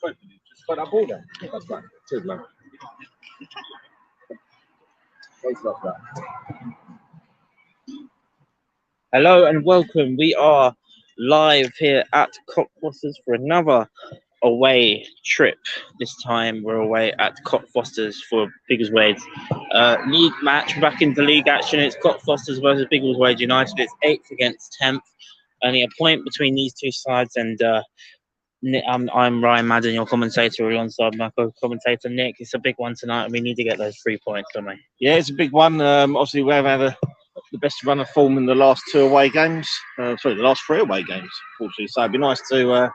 Just got that ball there. That's right. Cheers, man. Thanks a lot for that. Hello and welcome. We are live here at Cockfosters for another away trip. This time we're away at Cockfosters for Biggleswade league match. We're back into league action. It's Cockfosters versus Biggleswade United. It's 8th against 10th. Only a point between these two sides. And I'm Ryan Madden, your commentator, alongside my co-commentator Nick. It's a big one tonight, and we need to get those 3 points, don't we? Yeah, it's a big one. Obviously, we've had the best run of form in the last two away games. The last three away games, unfortunately. So it'd be nice to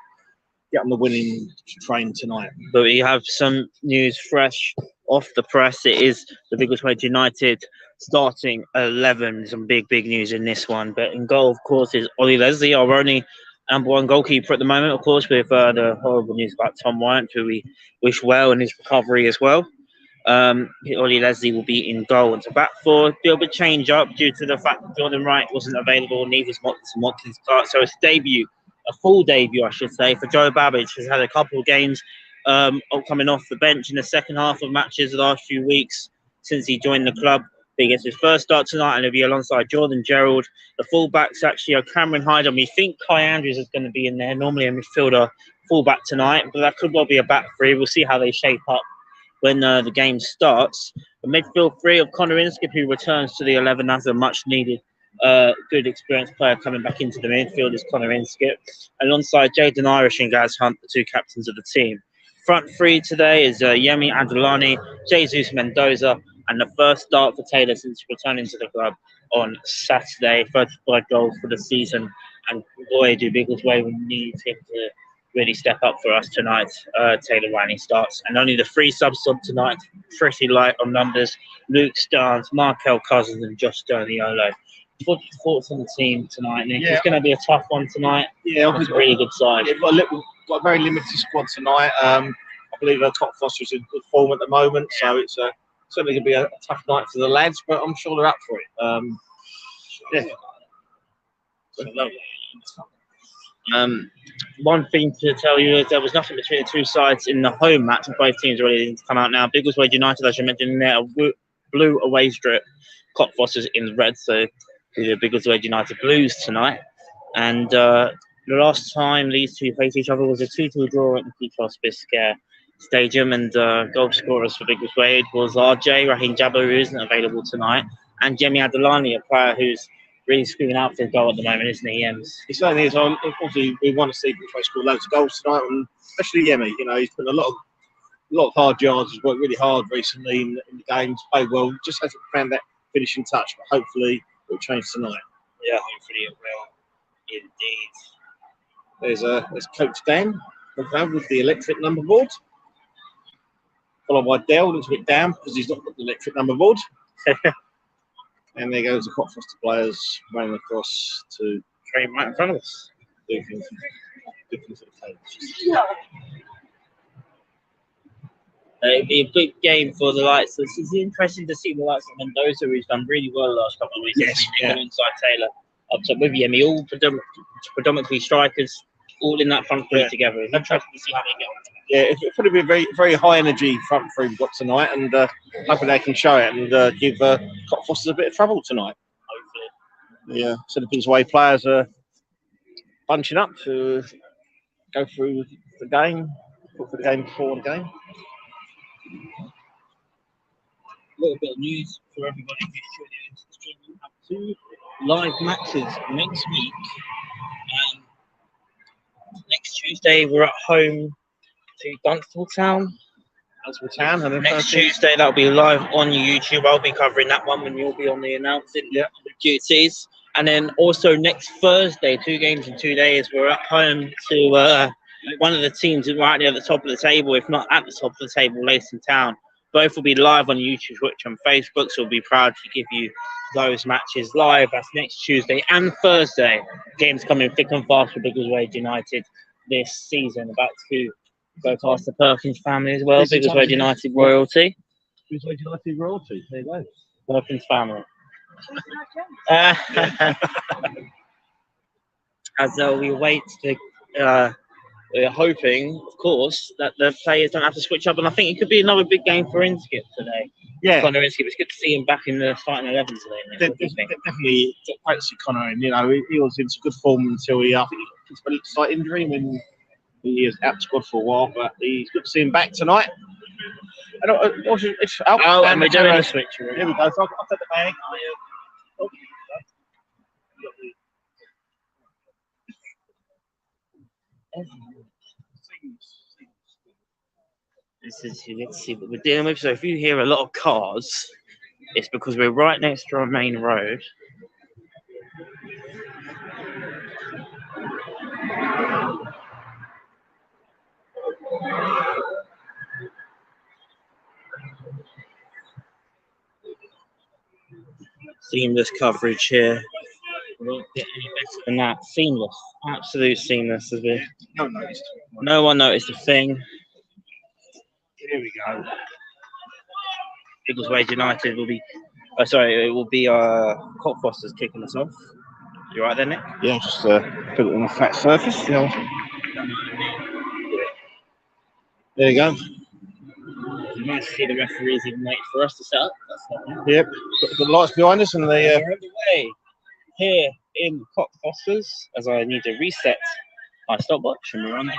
get on the winning train tonight. But we have some news fresh off the press. It is the Biggleswade United starting 11. Some big news in this one. But in goal, of course, is Ollie Leslie, our only #1 goalkeeper at the moment. Of course, with the horrible news about Tom Wyant, who we wish well in his recovery as well. Ollie Leslie will be in goal. And to back four, a little bit change up due to the fact that Jordan Wright wasn't available, neither was Watkins Clark. So it's debut, a full debut, I should say, for Joe Babbage, who's had a couple of games coming off the bench in the second half of matches the last few weeks since he joined the club. He gets his first start tonight, and he'll be alongside Jordan Gerald. The fullbacks actually are Cameron Hyde, and we think Kai Andrews is going to be in there, normally a midfielder fullback tonight, but that could well be a back three. We'll see how they shape up when the game starts. The midfield three of Connor Inskip, who returns to the 11 as a much-needed, good experienced player coming back into the midfield, is Connor Inskip. Alongside Jayden Irish and Gaz Hunt, the two captains of the team. Front three today is Yemi Adolani, Jesus Mendoza, and the first start for Taylor since returning to the club on Saturday. 35 goals for the season, and boy, do Biggleswade need him to really step up for us tonight. Taylor Riley starts, and only the three subs tonight, pretty light on numbers. Luke Starnes, Markel Cousins, and Josh Sterniolo. What's your thoughts on the team tonight, Nick? Yeah. It's going to be a tough one tonight. Yeah, it's a really good side. Yeah, we've got a very limited squad tonight. I believe Cockfosters is in good form at the moment, so it's certainly going to be a tough night for the lads, but I'm sure they're up for it. One thing to tell you is there was nothing between the two sides in the home match, and both teams are ready to come out now. Biggleswade United, as you mentioned, in there, a blue away strip. Cockfosters in red, so the Biggleswade United Blues tonight. And the last time these two faced each other was a 2-2 draw at the Peach Biscayne Stadium, and goal scorers for Biggleswade was RJ Rahim Jabba, who isn't available tonight, and Yemi Adolani, a player who's really screaming out for a goal at the moment, isn't he, Yems? He certainly is. Obviously, we want to see Biggleswade score loads of goals tonight, and especially Yemi. You know, he's put a lot of hard yards. He's worked really hard recently in the games, played well. Just hasn't found that finishing touch, but hopefully it'll change tonight. Yeah, hopefully it will indeed. There's Coach Dan with the electric number board, followed by Dale, who's a bit down because he's not got the electric number board. And there goes the Cockfoster players running across to train right in front of us. Do things at the table. It'd be a big game for the likes. It's interesting to see the likes of Mendoza, who's done really well the last couple of weeks. Yes, yeah. Alongside Taylor, up top with Yemi, all predominantly strikers, all in that front three together. It's interesting to see how they get on. Yeah, it'll probably be a very, very high energy front three we've got tonight, and hopefully they can show it and give Cockfosters a bit of trouble tonight. Hopefully. Yeah, so the Biggleswade players are bunching up to go through the game, for the game before the game. A little bit of news for everybody who's tuning into the stream. We have 2 live matches next week. Next Tuesday, we're at home to Dunstable Town. And next Tuesday, that'll be live on YouTube. I'll be covering that one when you'll be on the announcing duties. And then also next Thursday, 2 games in 2 days, we're at home to one of the teams right near the top of the table, if not at the top of the table, Leyton Town. Both will be live on YouTube, Twitch, and Facebook, so we'll be proud to give you those matches live. That's next Tuesday and Thursday. Games coming thick and fast for Biggleswade United this season. About to go past the Perkins family as well. Biggleswade United royalty. Biggleswade United royalty. There you go. Perkins family. As we wait to we're hoping, of course, that the players don't have to switch up, and I think it could be another big game for Inskip today. Yeah, Connor Inskip, it's good to see him back in the starting 11 today. What do you think? definitely great to see Connor in. You know, he was in some good form until I think he got a slight injury when he was out of squad for a while, but he's good to see him back tonight. And And we're doing a switch. Here we go. So I'll take the bag. Let's see what we're dealing with. So if you hear a lot of cars, it's because we're right next to our main road. Seamless coverage here. We won't get any better than that. Seamless, absolute seamless. As we, no one noticed a thing. Here we go. Biggleswade United will be. It will be Cockfosters kicking us off. You right there, Nick? Yeah, just put it on a flat surface. Yeah. There you go. You might see the referees even wait for us to set up. Yep, got the lights behind us, and We're underway here in Cockfosters as I need to reset my stopwatch, and we're on the way.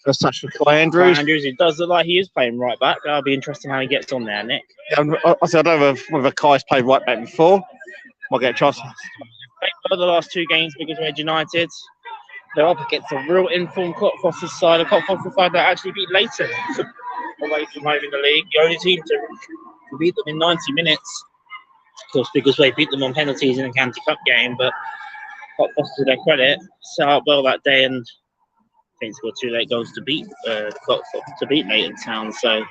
first touch for Kai Andrews. Andrews, it does look like he is playing right back. That'll be interesting how he gets on there, Nick. Yeah, I don't know whether Kai's played right back before. Might get a chance. For the last two games, Biggleswade United, they're up against a real informed Cockfosters side, a Cockfosters side that actually beat Leighton away from home in the league. The only team to beat them in 90 minutes. Of course, Biggleswade beat them on penalties in the County Cup game, but Cockfosters, to their credit, set up well that day and I think scored 2 late goals to beat Leighton Town. So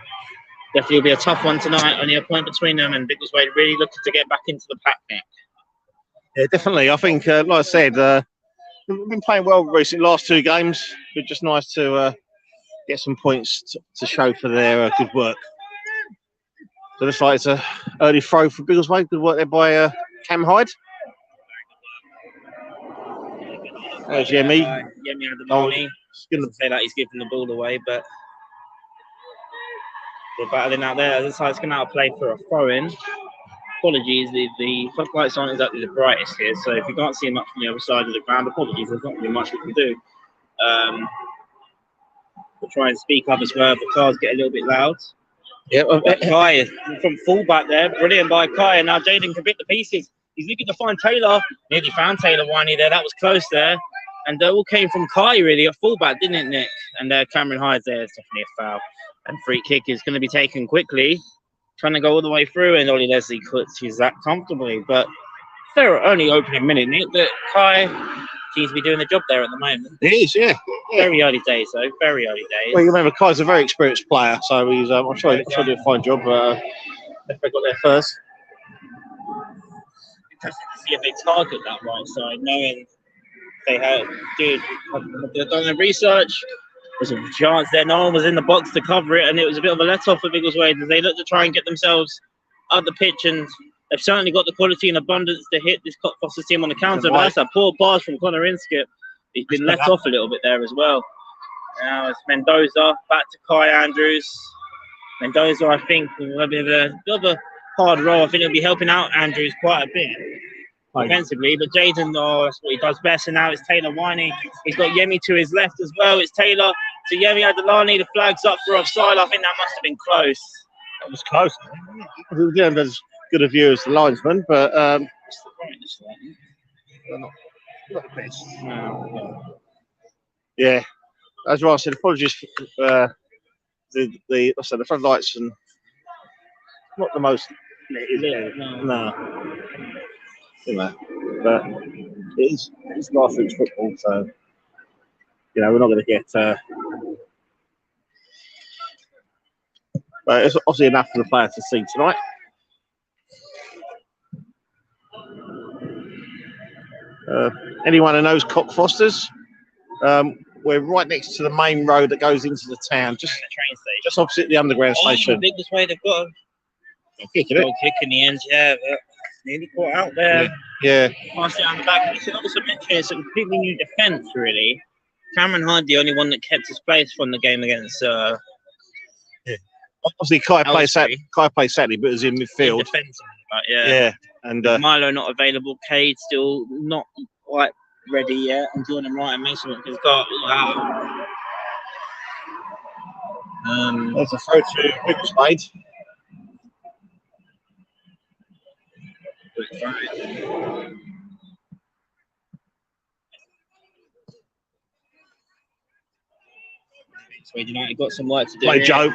definitely will be a tough one tonight. Only a point between them, and Biggleswade really looking to get back into the pack, Nick. Yeah, definitely. I think, like I said, we've been playing well recently. Last 2 games, it's just nice to get some points to show for their good work. So looks like it's an early throw for Biggleswade. Good work there by Cam Hyde. There's Yemi. Yemi had the money. Doesn't say that he's giving the ball away, but they're battling out there. This side's going to play for a throw-in. Apologies, the floodlights aren't exactly the brightest here, so if you can't see much from the other side of the ground, apologies, there's not really much we can do. We'll try and speak up as well if the cars get a little bit loud. Yeah, Kai from fullback there, brilliant by Kai, and now Jaden can pick the pieces. He's looking to find Taylor. Nearly found Taylor Winey there. That was close there. And they all came from Kai, really, a fullback, didn't it, Nick? And Cameron Hyde there is definitely a foul. And free kick is going to be taken quickly. Trying to go all the way through, and Ollie Leslie cuts that comfortably. But they're only opening minute, Nick. But Kai seems to be doing the job there at the moment. He is, yeah. Very early days, though. Very early days. Well, you remember, Kai's a very experienced player, so he's. I'm sure he'll do a fine job. If they got there first. Interesting to see if they target that right side, knowing they have, they've done their research. There's a chance there. No one was in the box to cover it, and it was a bit of a let-off for Biggleswade as they look to try and get themselves up the pitch, and they've certainly got the quality and abundance to hit this Cockfosters team on the counter. But that's a poor pass from Connor Inskip. He's been let off a little bit there as well. Now it's Mendoza, back to Kai Andrews. Mendoza, I think, will have a bit of a hard role. I think he'll be helping out Andrews quite a bit offensively, but Jaden, that's what he does best. And now it's Taylor Winey. He's got Yemi to his left as well. It's Taylor to Yemi Adalani. The flag's up for offside. I think that must have been close. That was close. We didn't have as good a view as the linesman, but not the best. No. Yeah, as well. I said, apologies for the floodlights and not the most. No. You know, but it's grassroots football, so you know we're not going to get. But it's obviously enough for the players to see tonight. Anyone who knows Cockfosters, we're right next to the main road that goes into the town, just the train station, just opposite the underground station. Biggleswade, they've got a kick in the end, yeah. But nearly caught out there. Yeah. Pass it down the back. You should also mention it's a completely new defence, really. Cameron Hyde, the only one that kept his place from the game against Obviously, Kai plays Ellsbury. Saturday, but was in In midfield. defence, right, yeah. Yeah, and Milo not available. Cade still not quite ready yet. And Jordan Wright and Mason has got wow. there's a throw to Biggleswade. Biggleswade United got some work to do. Play here. Joe.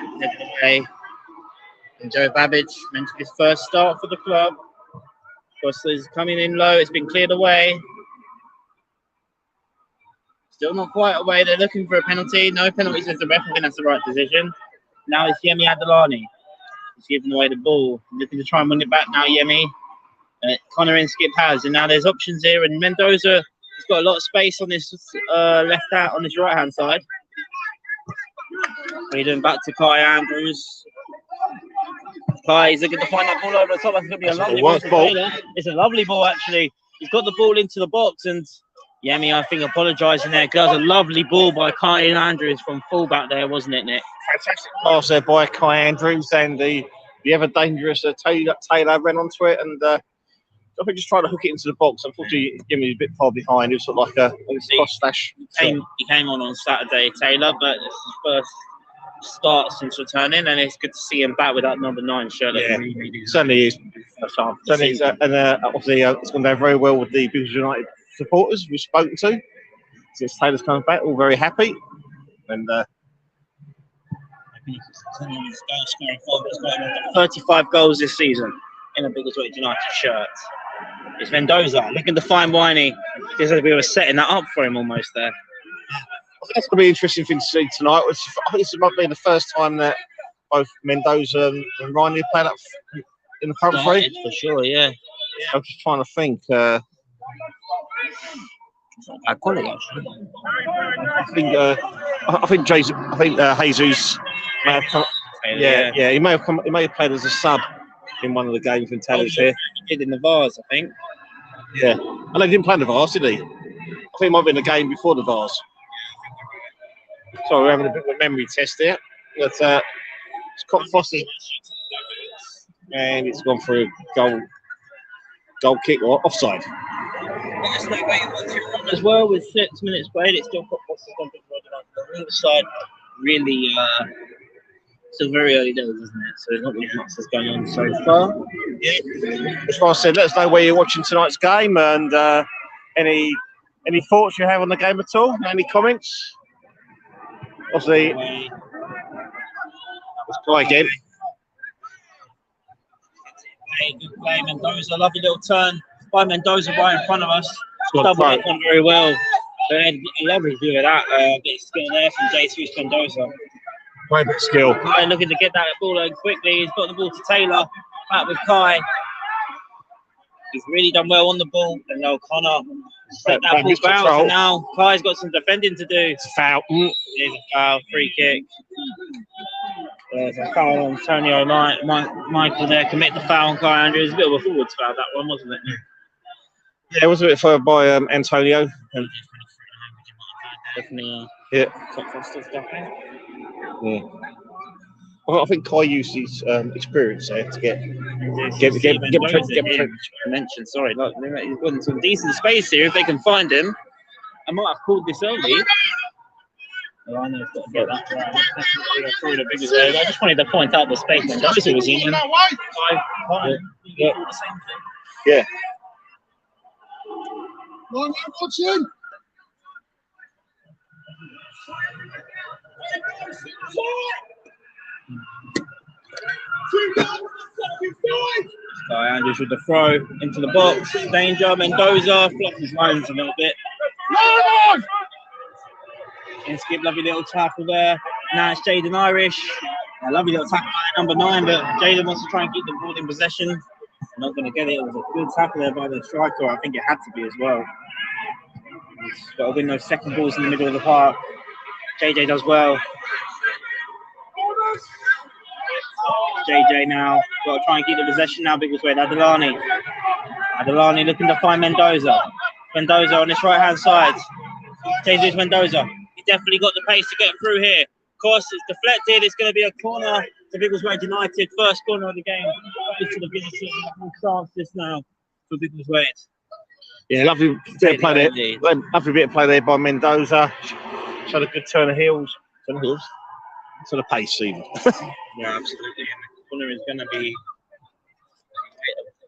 And Joe Babbage meant his first start for the club. Gosler's coming in low. It's been cleared away. Still not quite away. They're looking for a penalty. No penalties as the ref. I think that's the right decision. Now it's Yemi Adelani. He's giving away the ball. Looking to try and win it back now, Yemi. Connor and Skip has. And now there's options here. And Mendoza has got a lot of space on this left out on his right-hand side. Freedom back to Kai Andrews. Kai is looking to find that ball over the top. That's going to be a lovely ball. It's a lovely ball, actually. He's got the ball into the box, and Yemi, I think, apologising there. That was a lovely ball by Kai Andrews from fullback there, wasn't it, Nick? Fantastic pass there by Kai Andrews, and the ever dangerous Taylor ran onto it, and I think just trying to hook it into the box. Unfortunately, Yemi was a bit far behind. It was sort of like a cross slash. He came on Saturday, Taylor, but it's his first start since returning, and it's good to see him back with that number 9 shirt. Yeah, certainly is. Certainly is, and obviously it's gone down very well with the Biggleswade United supporters we've spoken to since Taylor's come back. All very happy, and 35 goals this season in a Biggleswade United shirt. It's Mendoza looking to find Winey. There's a bit of a setting that up for him almost there. I think that's going to be an interesting thing to see tonight. I think this might be the first time that both Mendoza and Ryan played up in the front three. For sure, yeah. I'm just trying to think. Bad quality, actually. I think Jesus may have come. Yeah, he may have come. He may have played as a sub in one of the games when Taylor's here. He did in the Vars, I think. Yeah, and they didn't play the Vars, did he? I think it might have been a game before the Vars. So we're having a bit of a memory test here. But it's Cockfosters, and it's gone for a goal kick or offside. As well, with 6 minutes played, it's still Cockfosters on the other side. Really, still very early days, isn't it? So there's not really much that's going on so far. Yeah. As far as I said, let us know where you're watching tonight's game, and any thoughts you have on the game at all. Any comments? Obviously, let's try again. Good play, Mendoza. Lovely little turn by Mendoza right in front of us. Doubled it on very well. They had a lovely view of that. Bit of skill there from Jesus Mendoza. Great bit of skill. Kai looking to get that ball over quickly. He's got the ball to Taylor. Back with Kai. He's really done well on the ball. And now Connor set that ball bounce. And now Kai's got some defending to do. It's a foul. There's a foul. Free kick. There's a foul on Antonio Michael there. Commit the foul on Kai Andrews. A bit of a forwards foul, that one, wasn't it? Yeah, it was a bit foul by Antonio. Definitely. Yeah. Cockfosters, definitely. Yeah. Well, I think Kai used his experience there to get mentioned. Sorry, look, he's got some decent space here. If they can find him, I might have called this early. Oh, I know I've got to get that right. I just wanted to point out the space Mendoza was in. Yeah. Kai Andrews with the throw into the box. Danger. Mendoza flops his lines a little bit. And Skip, lovely little tackle there. Now it's Jaden Irish. A lovely little tackle by number 9, but Jaden wants to try and keep the ball in possession. Not going to get it. It was a good tackle there by the striker. I think it had to be as well. He's got to win those second balls in the middle of the park. JJ does well. JJ now got to try and keep the possession now. Biggleswade. Adelani looking to find Mendoza. Mendoza on his right hand side. Jesus Mendoza definitely got the pace to get through here. Of course, it's deflected. It's going to be a corner to Biggleswade United. First corner of the game. Goes to the visitors. Chance this now for Biggleswade. Yeah, lovely bit of play there. Lovely bit of play there by Mendoza. Showed a good turn of heels. Sort of pace even. Yeah, absolutely. And the corner is going to be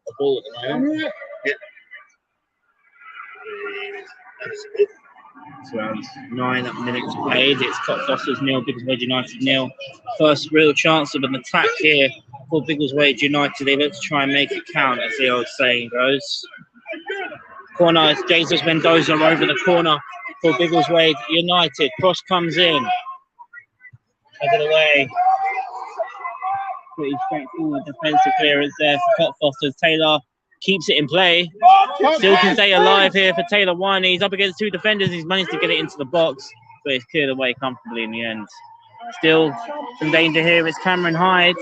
the ball at the moment. Yeah. It's around 9 minutes played. It's Cockfosters 0, Biggleswade United 0. First real chance of an attack here for Biggleswade United. They look to try and make it count, as the old saying goes. Corner, it's Jesus Mendoza over the corner for Biggleswade United. Cross comes in. Over the way. Pretty straightforward defensive clearance there for Cockfosters. Taylor keeps it in play. Still can stay alive here for Taylor Winey. He's up against 2 defenders. He's managed to get it into the box, but it's cleared away comfortably in the end. Still some danger here. It's Cameron Hyde.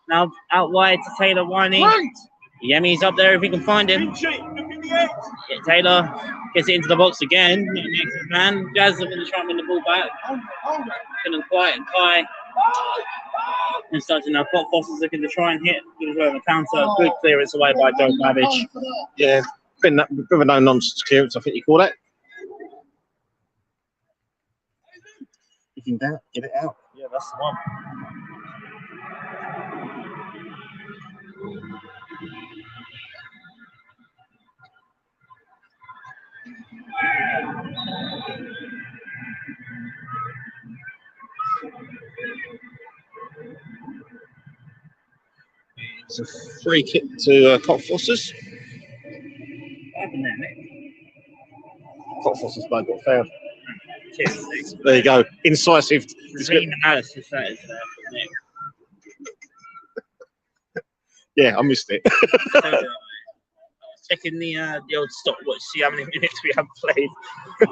Now out wide to Taylor Winey. Yemi's up there if he can find him. Yeah, Taylor gets it into the box again. Man, Jazz looking to try and win the ball back. Couldn't quite. Kai. And starting now, Cockfosters looking to try and hit the counter. Good clearance away by Joe Babbage. Yeah, been a bit of a no-nonsense clearance, I think you call it. You can get it out. Yeah, that's the one. It's a free kick to Cockfosters. What happened there, Nick? Cockfosters bloke got fouled. Cheers. There you go. Incisive. Extreme analysis that is there for Nick. Yeah, I missed it. Checking the old stopwatch, see how many minutes we have played.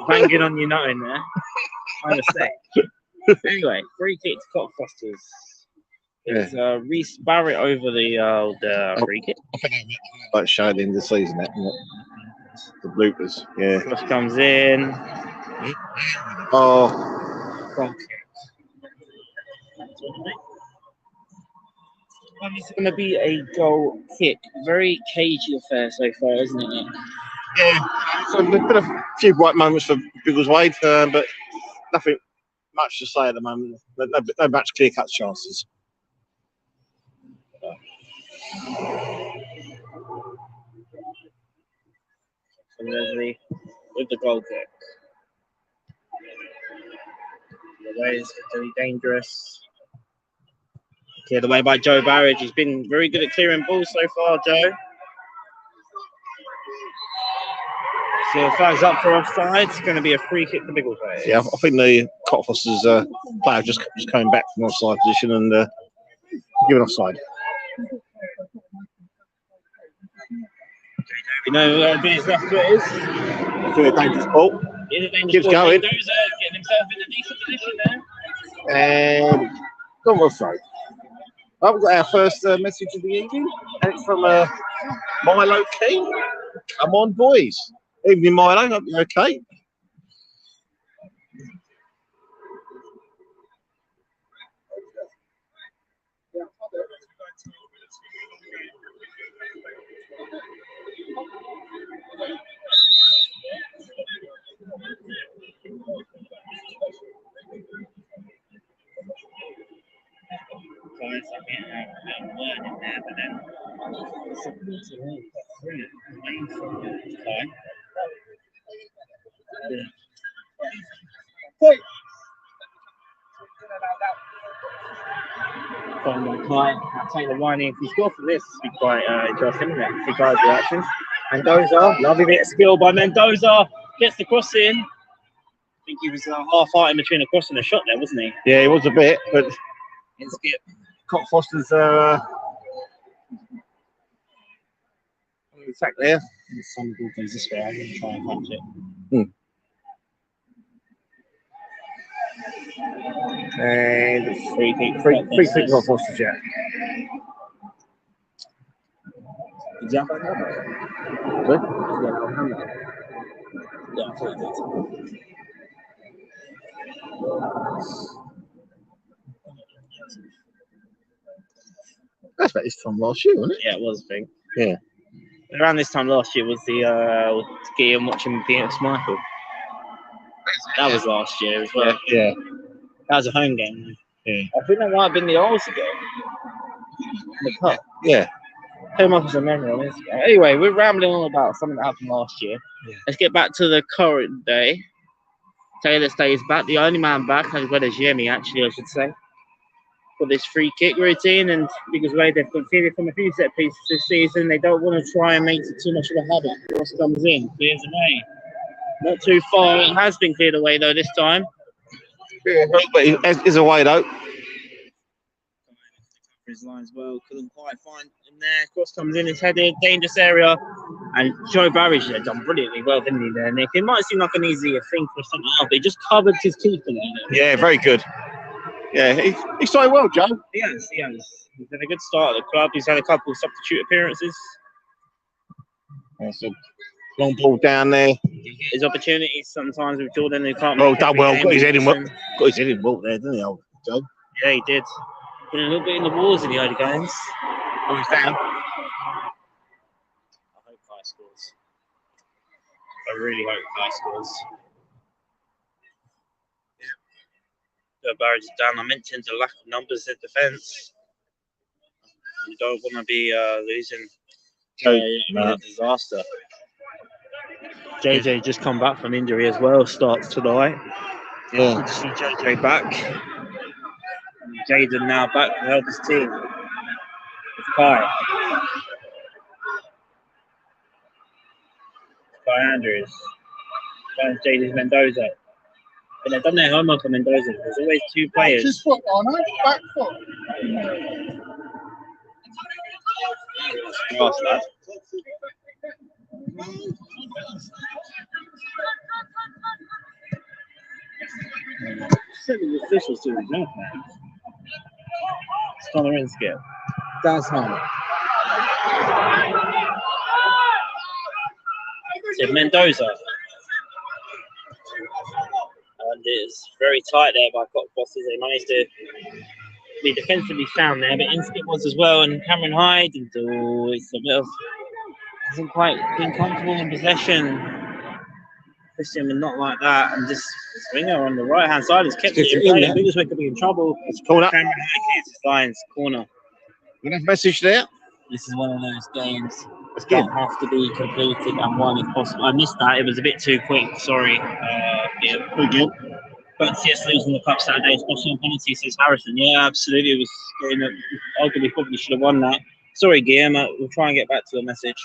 Banging on your nut in there. My mistake. Anyway, free kick to Cockfosters. It's Reese Barrett over the free kick. I think that showed in the season, that, isn't it? The bloopers, yeah. Cross comes in. Oh. Goal kick. It's going to be a goal kick. Very cagey affair so far, isn't it, Nick? Yeah. So there's been a few bright moments for Biggleswade, but nothing much to say at the moment. No much clear-cut chances. So Leslie with the goal kick. The way is really dangerous. Cleared away by Joe Barrage. He's been very good at clearing balls so far, Joe. So flags up for offside. It's going to be a free kick for Biggleswade. Yeah, I think the Cockfosters player just coming back from offside position and giving offside. You know where his left foot is? It's a dangerous ball. Keeps going. Mendoza getting himself in a decent position there. And gone with throw. I've got our first message of the evening, and it's from Milo King. Come on, boys. Evening, Milo. Hope you're okay. I'll take the one if you score for this. It'll be quite interesting, isn't it? See guys' reactions. Mendoza, lovely bit of skill by Mendoza. Gets the cross in. I think he was half out in between a cross and a shot there, wasn't he? Yeah, he was a bit, but It's good. Cockfosters on the attack there. Some ball goes this way. I'm going to try and punch it. And Free kick. free kick Cockfosters, yeah. Did you have that number? Good. Yeah, I thought he did. That's about this time last year, wasn't it? Yeah, it was, I think. Yeah. Around this time last year was the Guillaume watching BS Michael. That was last year as well. Yeah. That was a home game. Yeah. I think that might have been the Ulster game. The cup. Yeah. Came up as a memory on Instagram. Anyway, we're rambling on about something that happened last year. Yeah. Let's get back to the current day. Taylor stays back, the only man back, as well as Yemi, actually, I should say, for this free kick routine. And Biggleswade, they've conceded from a few set pieces this season. They don't want to try and make it too much of a habit. Cross comes in, clears away. Not too far. It has been cleared away, though, this time. Yeah, but it is away, though. His line as well, couldn't quite find him there. Cross comes in, it's headed, dangerous area, and Joe Barry's done brilliantly well, didn't he? There, Nick. It might seem like an easier thing for something else, but he just covered his keeper there. Yeah, very good. Yeah, he's doing well, Joe. He has. He's had a good start at the club. He's had a couple of substitute appearances. That's a long ball down there. His opportunities sometimes with Jordan, who can't. Well done, well. Got his head in walk there, didn't he, old Joe? Yeah, he did. Put a little bit in the walls in the early games. Oh, he's down. I hope Kai scores. I really hope Kai scores. Yeah. Barrage down. I mentioned the lack of numbers in defence. You don't want to be losing. A disaster. JJ just come back from injury as well. Starts tonight. Yeah. Good to see JJ back. Jaden now back to help his team. It's Kai. Kai Andrews. Finds Jaden Mendoza. But they've done their homework on Mendoza. There's always two players. His foot on, back foot. Grass, lad. The officials do the job, man. Stunner in skill. That's not. So Mendoza. And it's very tight there by Cockfosters. They managed to be defensively sound there, but Inskip was as well. And Cameron Hyde, it's a bit of, hasn't quite been comfortable in possession. Christian, but not like that. And just Swinger on the right hand side has kept it in play. Biggleswade could be in trouble. It's corner. Cameron Hyde clears his lines. Corner. You have a message there? This is one of those games That's good. that have to be completed and won if possible. I missed that. It was a bit too quick. Sorry. Very good. But CS losing the cup Saturday, especially on penalty, says Harrison. Yeah, absolutely. It was going up. Arguably, probably should have won that. Sorry, Guillaume. We'll try and get back to the message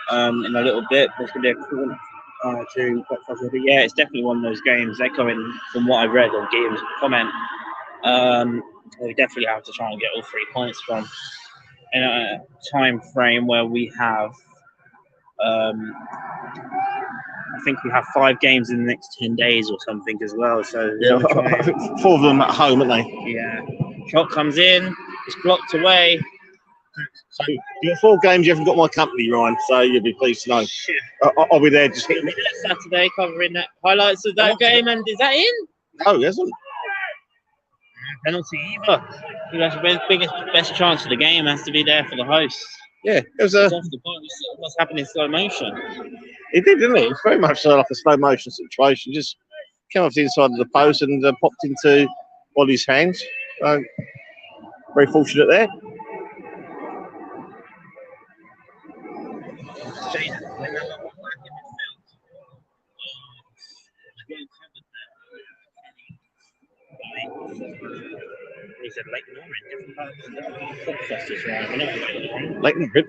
in a little bit. There's going to be a call to Cockfosters. But yeah, it's definitely one of those games echoing from what I read on Guillaume's comment. We definitely have to try and get all 3 points from in a time frame where we have I think we have 5 games in the next 10 days or something as well. So yeah, 4 of them at home, aren't they? Yeah. Shot comes in, it's blocked away. So you've got 4 games, you haven't got my company, Ryan, so you'll be pleased to know. I'll be there just hitting it. Saturday covering that highlights of that game, and is that in? No, it isn't. Penalty either. Who has the biggest, best chance of the game has to be there for the host. Yeah, it was a. What's happened in slow motion? It did, didn't it? It's very much like a slow motion situation. Just came off the inside of the post and popped into Ollie's hands. Very fortunate there. He said Lake Norman, different Cockfosters, right? Lake Norman.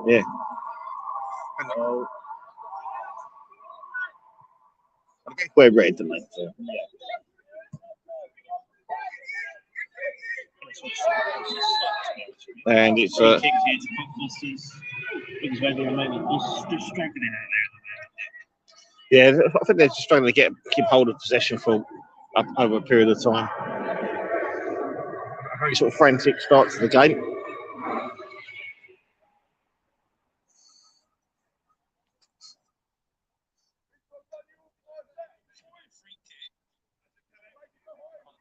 Yeah. We're red, don't they? So. And it's kick here to Cockfosters. Because maybe just struggling out there. Yeah, I think they're just struggling to keep hold of possession for over a period of time. A very sort of frantic start to the game.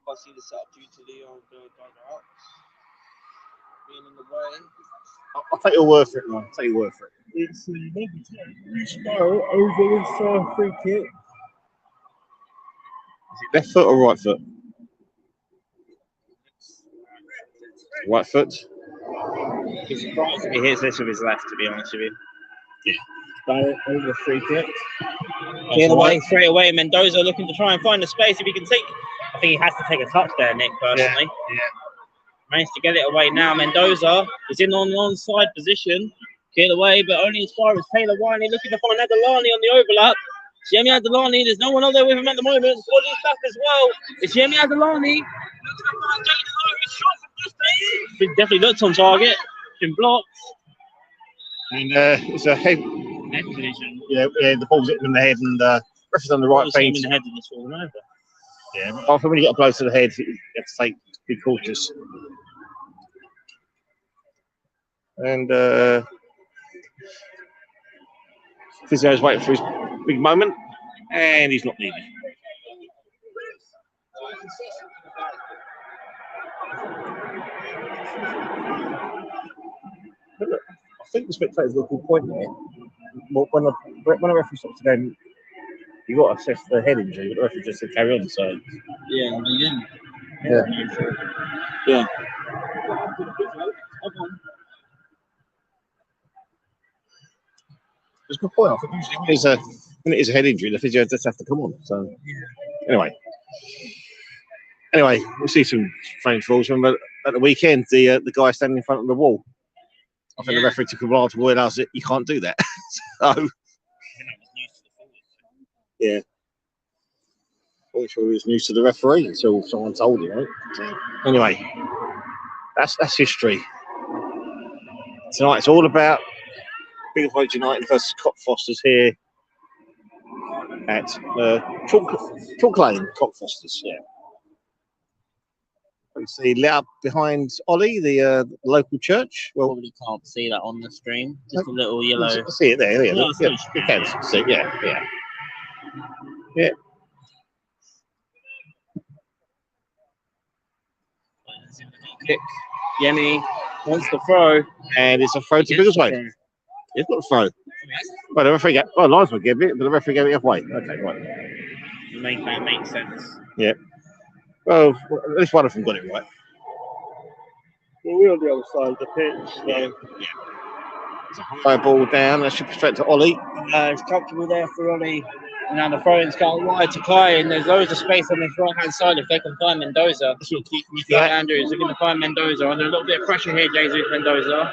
Can't see the setup due to the old guys out. Being in the way. I'll take your word for it, man. I'll take your word for it. It's style over this free kick. Is it left foot or right foot? Right foot. He's surprised if he hits this with his left, to be honest with you. Over the free kick. Clear the way straight away. Mendoza looking to try and find the space. If he can take, I think he has to take a touch there, Nick, personally. Yeah. Managed to get it away now. Mendoza is in on the onside position. Clear the way, but only as far as Taylor Wiley looking to find Adelani on the overlap. Yemi Adelani, there's no one out there with him at the moment. Body's back as well. It's Yemi Adelani. He definitely looks on target. Been blocked. And it's a head collision. Yeah, the ball's hitting him in the head, and referee's on the right feet. In the head and it's falling over. Yeah, but often when you get a blow to the head, you have to be cautious. And Physio's waiting for his big moment, and he's not needed. I think the spectators got a good point there. When a referee stops the game, you got to assess the head injury, but the referee just said carry on. So yeah, he didn't. Yeah. It's a good point. I think usually when it is a head injury, the physio just have to come on. So anyway, we'll see some strange rules. Remember at the weekend, the guy standing in front of the wall. I think the referee took a while to realise that you can't do that. So yeah. I'm sure he was news to the referee until someone told him, right? Anyway, that's history. Tonight it's all about Biggleswade United versus Cockfosters here at Chalk Lane, Cockfosters. Yeah. You see lit up behind Ollie, the local church. Well, probably can't see that on the stream. Just a little yellow. I see it there. Yeah, No, you can see it. Yeah. Kick. Yemi wants to throw, and it's a throw to Biggleswade. He's got a throw. Well, the referee linesman gave it, but the referee gave it halfway. Okay, right. That makes sense. Yeah. Well, at least one of them got it right. Well, we're on the other side of the pitch. So. Yeah. It's a high ball down. That should be straight to Ollie. It's comfortable there for Ollie. And now the throw-in's gone wide to Kai, and there's loads of space on this right-hand side if they can find Mendoza. Andrews looking to find Mendoza. Under a little bit of pressure here, Jesus Mendoza.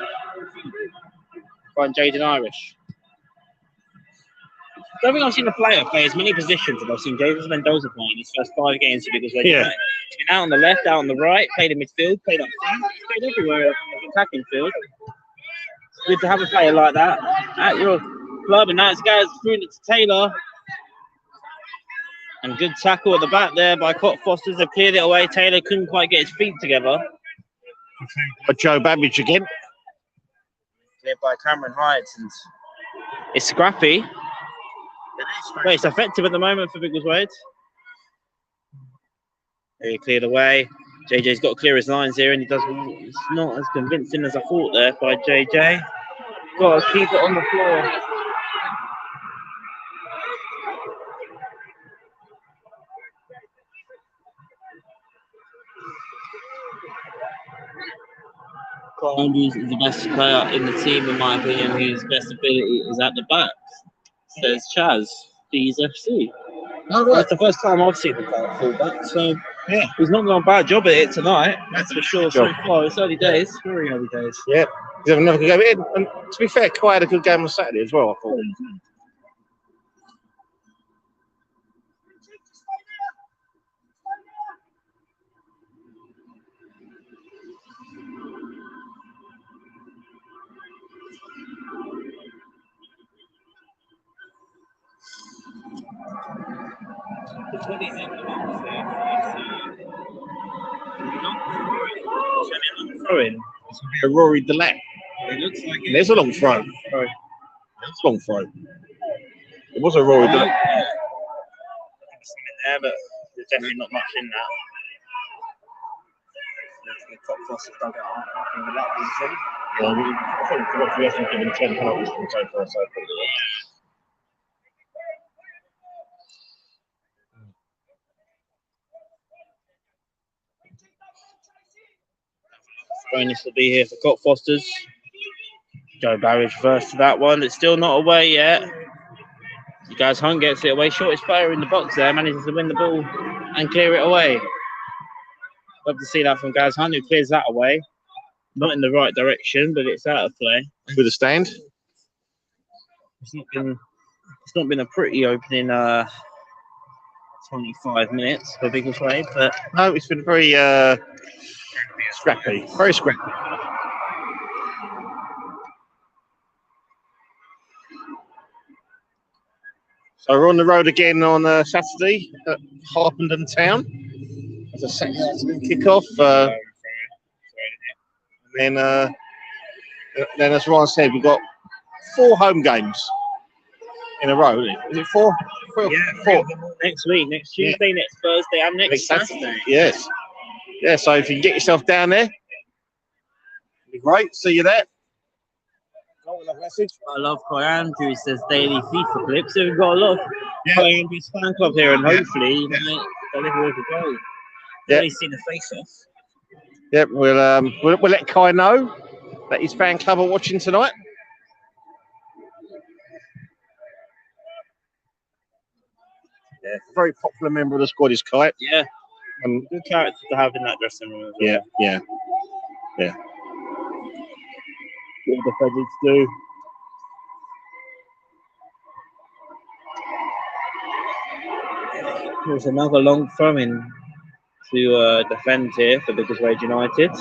Find Jaden Irish. I don't think I've seen a player play as many positions as I've seen Jesus Mendoza play in his first 5 games for Biggleswade. Yeah. He's been out on the left, out on the right, played in midfield, played up front, played everywhere in the attacking field. It's good to have a player like that at your club, and now it's guys through it to Taylor. And good tackle at the back there by Cockfosters. They've cleared it away. Taylor couldn't quite get his feet together. But Joe Babbage again. Cleared by Cameron Hyde. And it's scrappy. But it's effective at the moment for Biggleswade. He cleared away. JJ's got to clear his lines here, and it's not as convincing as I thought there by JJ. Got to keep it on the floor. Andrews is the best player in the team, in my opinion, whose best ability is at the back, says Chaz, Bees FC. That's the first time I've seen the player full back, so yeah, he's not done a bad job at it tonight, that's for sure. So far, it's early days, very early days. Yeah, he's having another good game. And to be fair, Kai had a good game on Saturday as well, I thought. Throwing. It's going to be a Rory Delay. It looks like it. There's a long throw. Sorry. There's a long throw. It was a Rory Delay. Something there, but there's definitely not much in that. the Cockfosters dugout aren't happy with that decision. Yeah, I think the referee has given 10 penalties from so far. So Bonus will be here for Cockfosters. Joe Barrage first to that one. It's still not away yet. Gaz Hunt gets it away. Shortest player in the box there. Manages to win the ball and clear it away. Love to see that from Gaz Hunt, who clears that away. Not in the right direction, but it's out of play. with a stand. It's not been a pretty opening 25 minutes for Biggleswade, but No, it's been very scrappy. Very scrappy. So we're on the road again on Saturday at Harpenden Town. It's a Saturday kick-off. And then, as Ryan said, we've got 4 home games in a row. Is it 4? yeah, 4. Next week, next Tuesday, next Thursday, and next Saturday. Yes. Yeah, so if you can get yourself down there, it'd be great. See you there. Message. I love Coy Andrews says daily FIFA clips. So we've got a lot of Coy Andrews fan club here, and hopefully you might deliver with a goal. Yeah. Only seen the face off. Yep, we'll let Kai know that his fan club are watching tonight. Yeah, very popular member of the squad is Kai. Yeah, good character to have in that dressing room as well. Yeah. What the Feds do. There's another long throw in to defend here for Biggleswade United.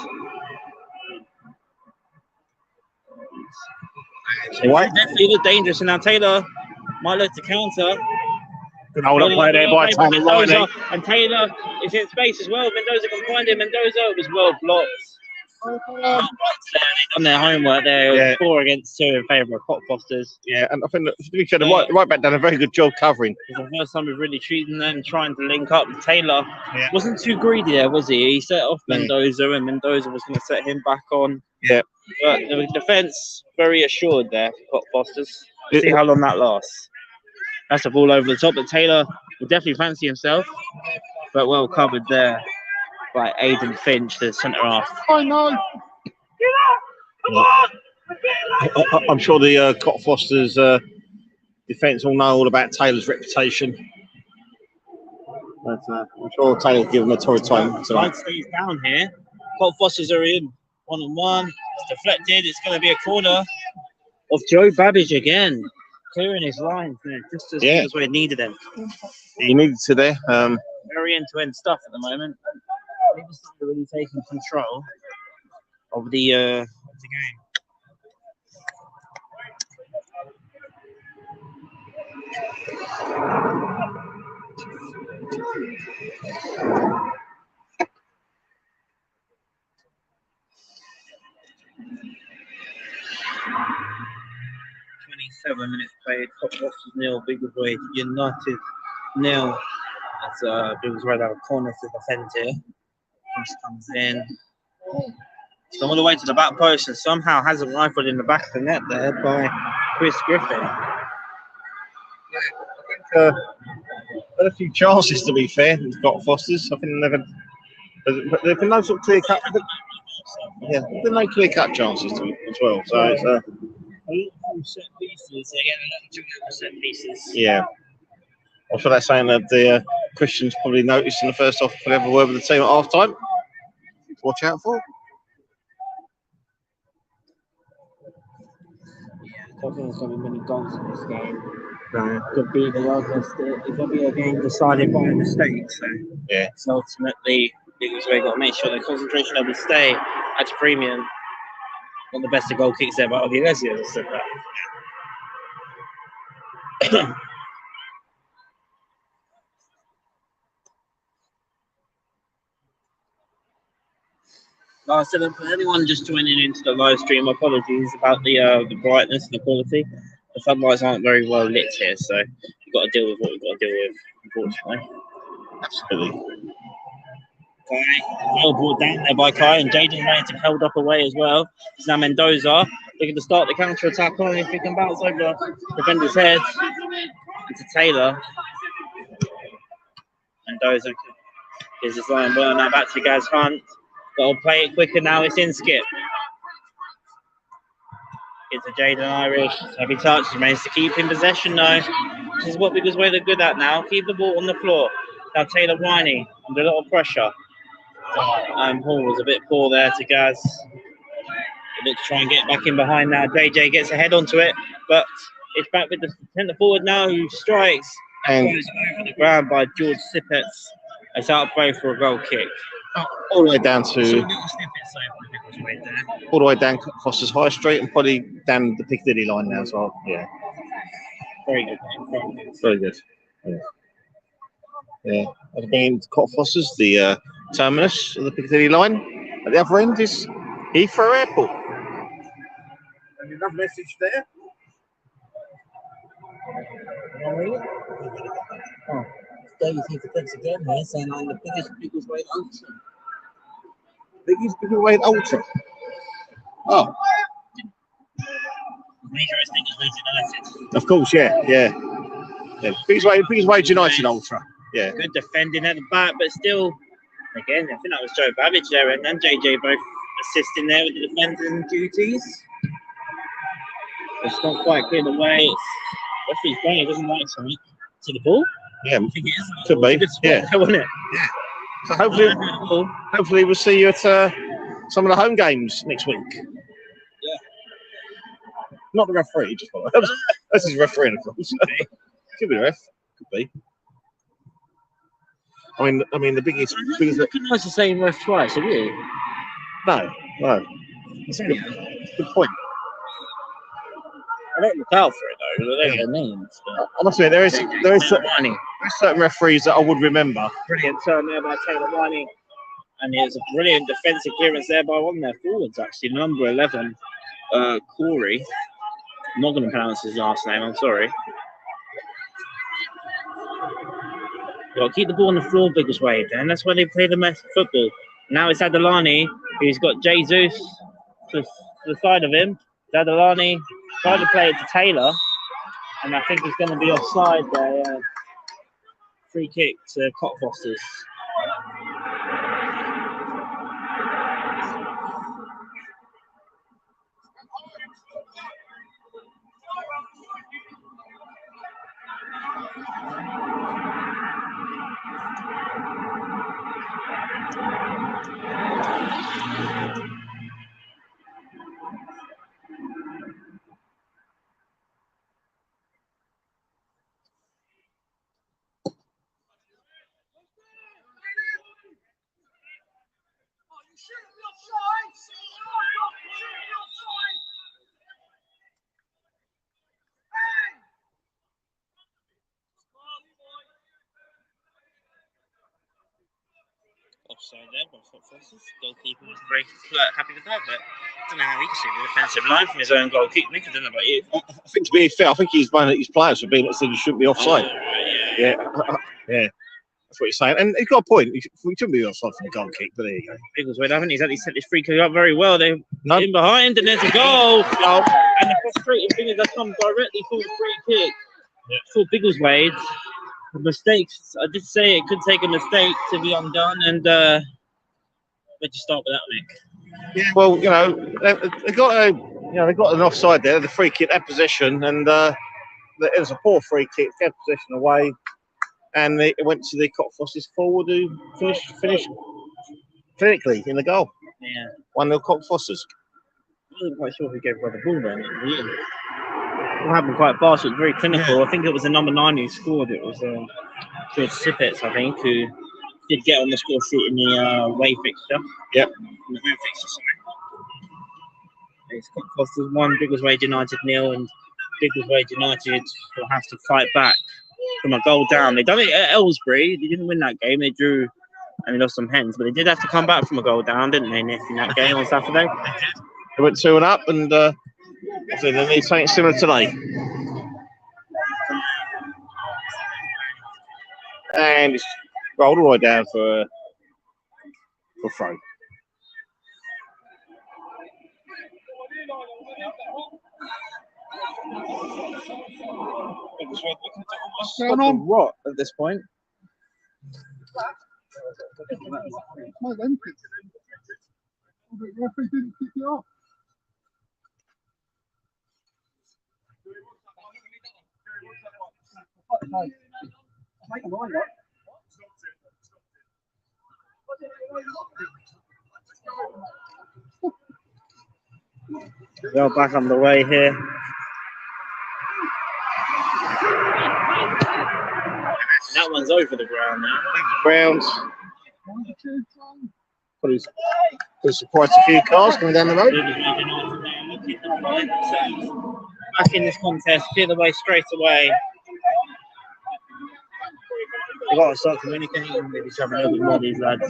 Definitely look dangerous, and now Taylor might look to counter. Good hold up play there by Tommy Riley. And Taylor is in space as well. Mendoza can find him. Mendoza was well blocked. On their homework there, Yeah. 4 against 2 in favour of Cockfosters. Yeah, and I think that, to be fair, the right back done a very good job covering. It's the first time we've really treated them, trying to link up. Taylor Yeah. wasn't too greedy there, was he? He set off Mendoza, and Mendoza was going to set him back on. Yeah. But the defence very assured there for Cockfosters. See how long that lasts. That's the ball over the top, but Taylor will definitely fancy himself. But well covered there by Aidan Finch, the centre half. I know. I'm sure the Cockfosters defence will know all about Taylor's reputation. But I'm sure Taylor will give them a torrid time tonight. Stays down here. Cockfosters are in 1-on-1. It's deflected. It's going to be a corner of Joe Babbage again, clearing his lines there, just as we needed him. He needed to there. Very end-to-end stuff at the moment. Maybe started really taking control of the game. Minutes played. Cockfosters 0, Biggleswade United 0. As Biggleswade have a corner to defend here. Cross comes in. It's all the way to the back post and somehow hasn't rifled in the back of the net there by Chris Griffin. Had a few chances to be fair. We've got Fosters. I think there've been no sort of clear cut. Yeah, there's been no clear cut chances to it as well. So it's set pieces. They get a lot of set pieces. Yeah. I'm sure that's saying that the Christians probably noticed in the first half if they ever were with the team at half time. Watch out for. Yeah, Tottenham's going to be many goals in this game. Could be the largest. It could be a game decided by a mistake. So yeah. So ultimately, Biggleswade got to make sure their concentration level stay at a premium. Not the best of goal kicks there, but Ogilesi has said that. Like I said, for anyone just joining into the live stream, apologies about the brightness and the quality. The floodlights aren't very well lit here, so we've got to deal with what we've got to deal with, unfortunately. Absolutely. Well brought down there by Kai, and Jaden Ransom held up away as well. It's now Mendoza looking to start the counter attack on if he can bounce over defender's head. Into Taylor. Mendoza is his line well now back to Gaz Hunt. Got to play it quicker now. It's in Skip. It's a Jaden Irish. Heavy touch. He managed to keep in possession though. This is what Biggleswade are good at now. Keep the ball on the floor. Now Taylor Winey under a lot of pressure. Hall was a bit poor there to Gaz. Let's try and get back in behind now. JJ gets a head onto it, but it's back with the centre forward now who strikes. And goes over the ground by George Sippets. It's out play for a goal kick. All the way down to all the way down Cockfosters High Street and probably down the Piccadilly line now as well. Yeah. Very good. Very good. Yeah. Yeah. I've been to Cockfosters, the terminus of the Piccadilly line. At the other end is Heathrow Airport. And another message there. Oh, David Heath again here saying I'm the biggest Biggleswade Ultra. Biggest Biggleswade Ultra. Oh. Major is Biggleswade United. Of course, yeah. Biggleswade United Ultra. Yeah. Good defending at the back, but still, again, I think that was Joe Babbage there and JJ both assisting there with the defending duties. It's not quite cleared away. Referee's going, he doesn't like something. To the ball? Yeah, I think it is. Could be. Yeah. There, wasn't it? Yeah. So hopefully we'll see you at some of the home games next week. Yeah. Not the referee, just follow. That's his referee, of course. Could be the ref. Could be. I mean, the biggest. I don't recognise the same ref twice, have you? No. It's only good point. I don't look out for it though. They don't know their names. I must admit, there is certain referees that I would remember. Brilliant turn there by Taylor Winey, and it's a brilliant defensive clearance there by one of their forwards actually, number 11, Corey. I'm not going to pronounce his last name. I'm sorry. Got to keep the ball on the floor, Biggleswade, and that's where they play the best football. Now it's Adelani, who's got Jesus to the side of him. Adelani tried to play it to Taylor, and I think he's going to be offside there. Free kick to Cockfosters. Offside there by Cockfosters. Goalkeeper was very happy with that, but I don't know how he can see the defensive line from his own goal kick. Nick, I don't know about you. I think to be fair, I think he's one of his players for being that said he shouldn't be offside. Yeah. That's what he's saying, and he's got a point. He shouldn't be offside from the goal kick, but there you go. Biggleswade haven't exactly set this free kick up very well. They're in behind, and there's a goal. And the frustrating thing is they come directly for the free kick for Biggleswade. Mistakes. I did say it could take a mistake to be undone, and where'd you start with that, Nick? Yeah, well, they got an offside there, the free kick, that possession, and it was a poor free kick, kept possession away, and it went to the Cockfosters forward who finished clinically in the goal. Yeah, 1-0 Cockfosters. I wasn't quite sure who gave away the ball then. It happened quite fast. It was very clinical. I think it was the number 9 who scored. It was George Sippets, I think, who did get on the score sheet in the away fixture. Yep. In the home fixture, sorry. It's Cockfosters 1, Biggleswade United 0, and Biggleswade United will have to fight back from a goal down. They done it at Aylesbury. They didn't win that game. They drew and they lost some hens, but they did have to come back from a goal down, didn't they, Nick, in that game on Saturday? They went 2-up, and so they need something similar today. And it's rolled all the way down for for throw. What's going on? What at this point? My Olympics. The referee didn't kick it off. Well, back on the way here. That one's over the ground now. Grounds. There's quite a few cars coming down the road. Back in this contest, clear the way straight away. They've got to start communicating with each other a little bit more, these lads.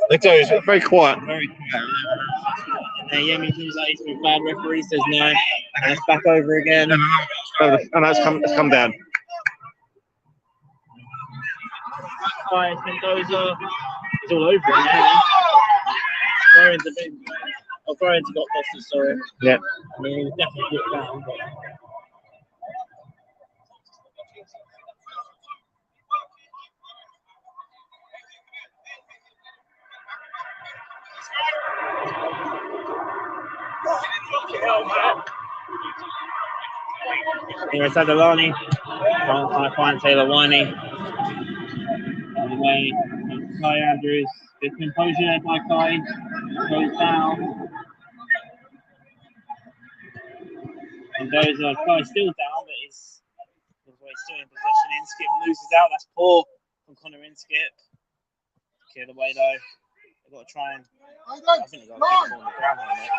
They do, it's very quiet. Very quiet. Yemi seems like he's been bad. Referee says no. And it's back over again. No, it's come down. It's Mendoza. It's all over it now. Brian's a bit. Oh, Brian's got Cockfosters, sorry. Yeah. I mean, he was definitely good down. But... Anyway, Sadalani. Can't find Taylor Winey. On the way, Kai Andrews. Good composure there by Kai. Goes down. And Kai's still down, but he's still in possession. Inskip loses out. That's poor from Connor Inskip. Clear the way though. They've got to try and. I think they've got to keep on the ground on it.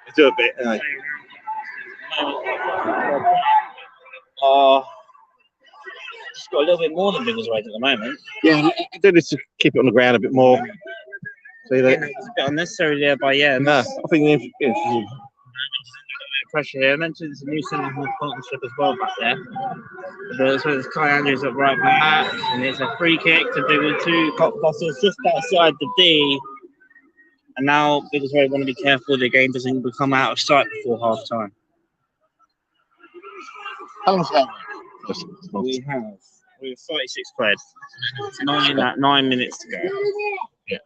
They do a bit, don't they? Just got a little bit more than Biggleswade at the moment. Yeah, they do need to keep it on the ground a bit more. See that? It's a bit unnecessary there by No, I think pressure here. I mentioned it's a new centre half partnership as well back there. So there's Kai Andrews at right back, and it's a free kick to Biggleswade. Cockfosters just outside the D. And now Biggleswade want to be careful the game doesn't become out of sight before half time. how long's that? We have 36 played. 9 minutes to go. Yeah.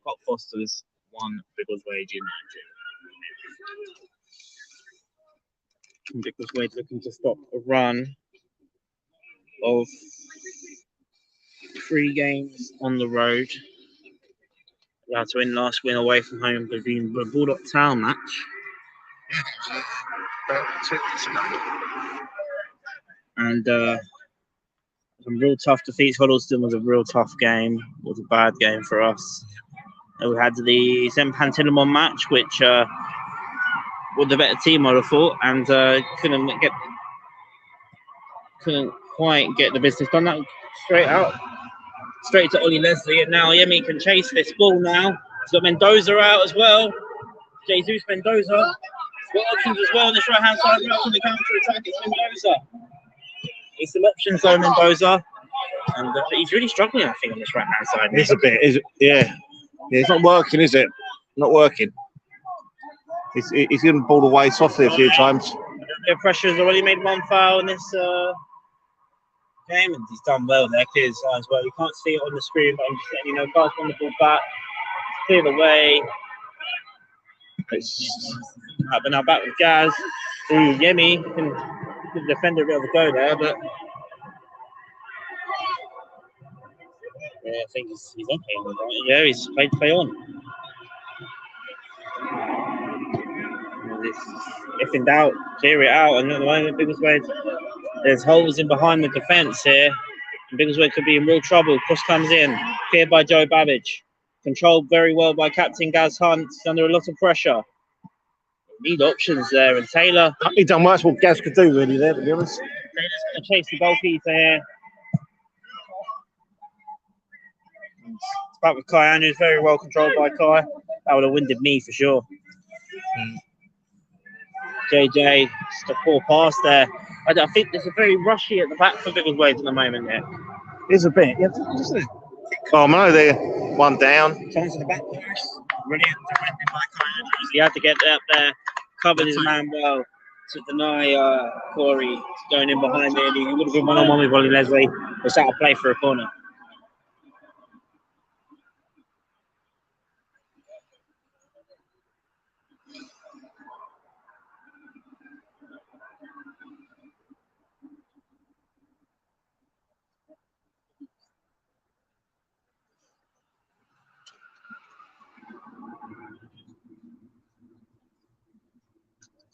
Cockfosters 1, Biggleswade United. Biggleswade looking to stop a run of 3 games on the road. They had to win last win away from home between the Bulldog Town match. And some real tough defeats. Huddleston was a real tough game. It was a bad game for us. And we had the St. Pantilimon match, which was the better team, I'd have thought, and couldn't quite get the business done. That straight to Ollie Leslie, and now Yemi can chase this ball now. He's got Mendoza out as well. Jesus Mendoza. He's got options as well on this right-hand side, right on the counter-attack. It's Mendoza. He's some options though, Mendoza. And he's really struggling, I think, on this right-hand side. It's a bit, is it? Yeah. It's not working, is it? Not working. He's given the ball away softly a few times. The pressure's already made 1 foul in this game, and he's done well there. Clear his lines well. You can't see it on the screen, but I'm just letting you know, guys on the ball back. Clear the way. Right, but now back with Gaz. Ooh, Yemi can give the defender a bit of a go there, but yeah, I think he's okay. Yeah, he's played play on. If in doubt, clear it out. And at the moment, Biggleswade, there's holes in behind the defence here. And Biggleswade could be in real trouble. Cross comes in, cleared by Joe Babbage. Controlled very well by Captain Gaz Hunt. He's under a lot of pressure. Need options there. And Taylor. He done well. That's what Gaz could do, really, there, to be honest. Taylor's going to chase the goalkeeper here. It's back with Kai Andrews. Very well controlled by Kai. That would have winded me for sure. JJ, just a poor pass there. I think there's a very rushy at the back for Biggleswade at the moment there. It's a bit. Yeah, oh, no, one down. Turns to the back post. Brilliant defending by Kai Andrews. He had to get up there, covered his man well to deny Corey going in behind there. He would have been one-on-one with Ollie Leslie. Was out of play for a corner.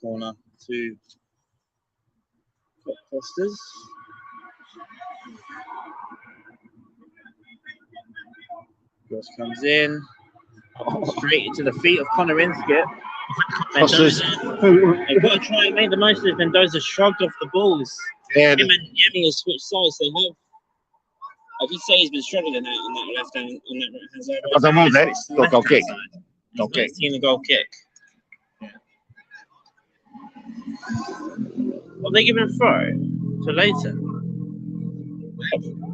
Corner to Cockfosters. Cross comes in. Straight into the feet of Connor Inskip. Fosters. They've got to try and make the most of it. Mendoza shrugged off the balls. Yeah. Him and Yemi has switched sides. They have. I did say he's been struggling on that left hand, on that right hand side. I don't know that. It's not goal kick. Goal kick. Team goal kick. Are they giving a throw to Leighton?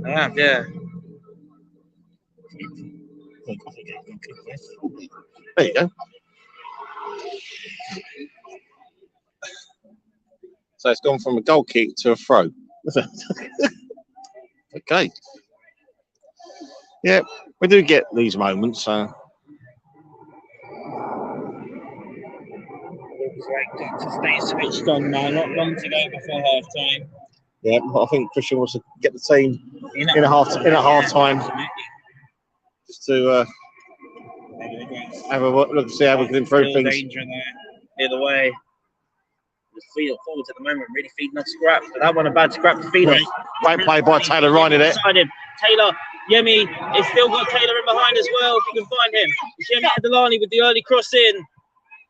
Yeah. There you go. So it's gone from a goal kick to a throw. Okay. Yeah, we do get these moments. To stay switched on now, not long to go before half time. Yeah, I think Christian wants to get the team in a half time, just to have a look, see how we can improve things. Danger there, either way. The field forwards at the moment really feeding off scraps, but that one a bad scrap to feed on. Great play by Taylor Ryan there. Taylor, Yemi, it's still got Taylor in behind as well. If you can find him, it's Yemi Adelani with the early cross in.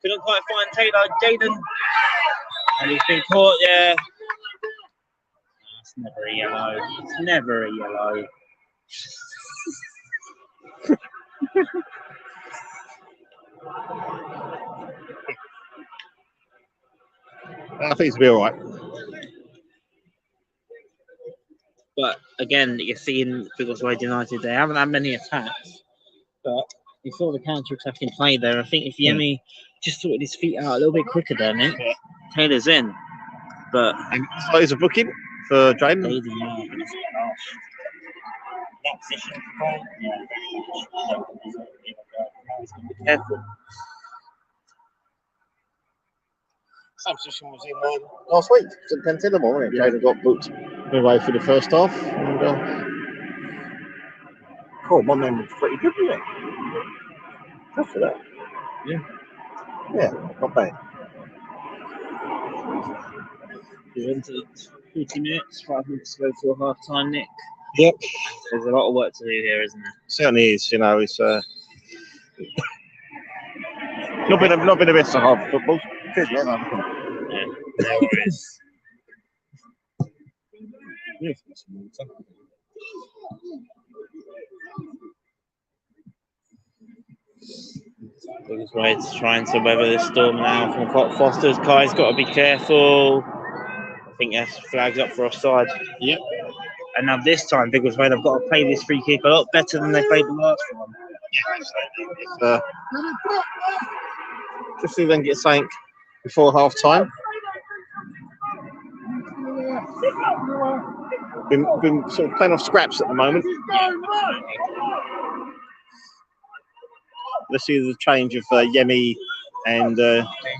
Couldn't quite find Taylor. Jaden, and he's been caught. Yeah, it's never a yellow. It's never a yellow. I think it's be all right. But again, you're seeing Biggleswade United, they haven't had many attacks, but you saw the counter-attacking play there. I think if Yemi just sorted his feet out a little bit quicker there, Nick, Taylor's in. But so is a booking for Jaden. That position, careful. Same position was in last week. St. Pentinamore, wasn't it? Jaden got booked midway through the first half. And, my man was pretty good, wasn't it? Good for that. Yeah, not bad. You're into 40 minutes, 5 minutes to go for half time, Nick. Yep. There's a lot of work to do here, isn't there? Certainly is. It's not been the best of half football. Yeah, no worries. Biggleswade's trying to weather the storm now from Cockfosters. Kai's got to be careful. I think that's flags up for offside. Yep. And now this time, Biggleswade have got to play this free kick a lot better than they played the last one. Just see if they can get something before half time. Been sort of playing off scraps at the moment. Let's see the change of Yemi and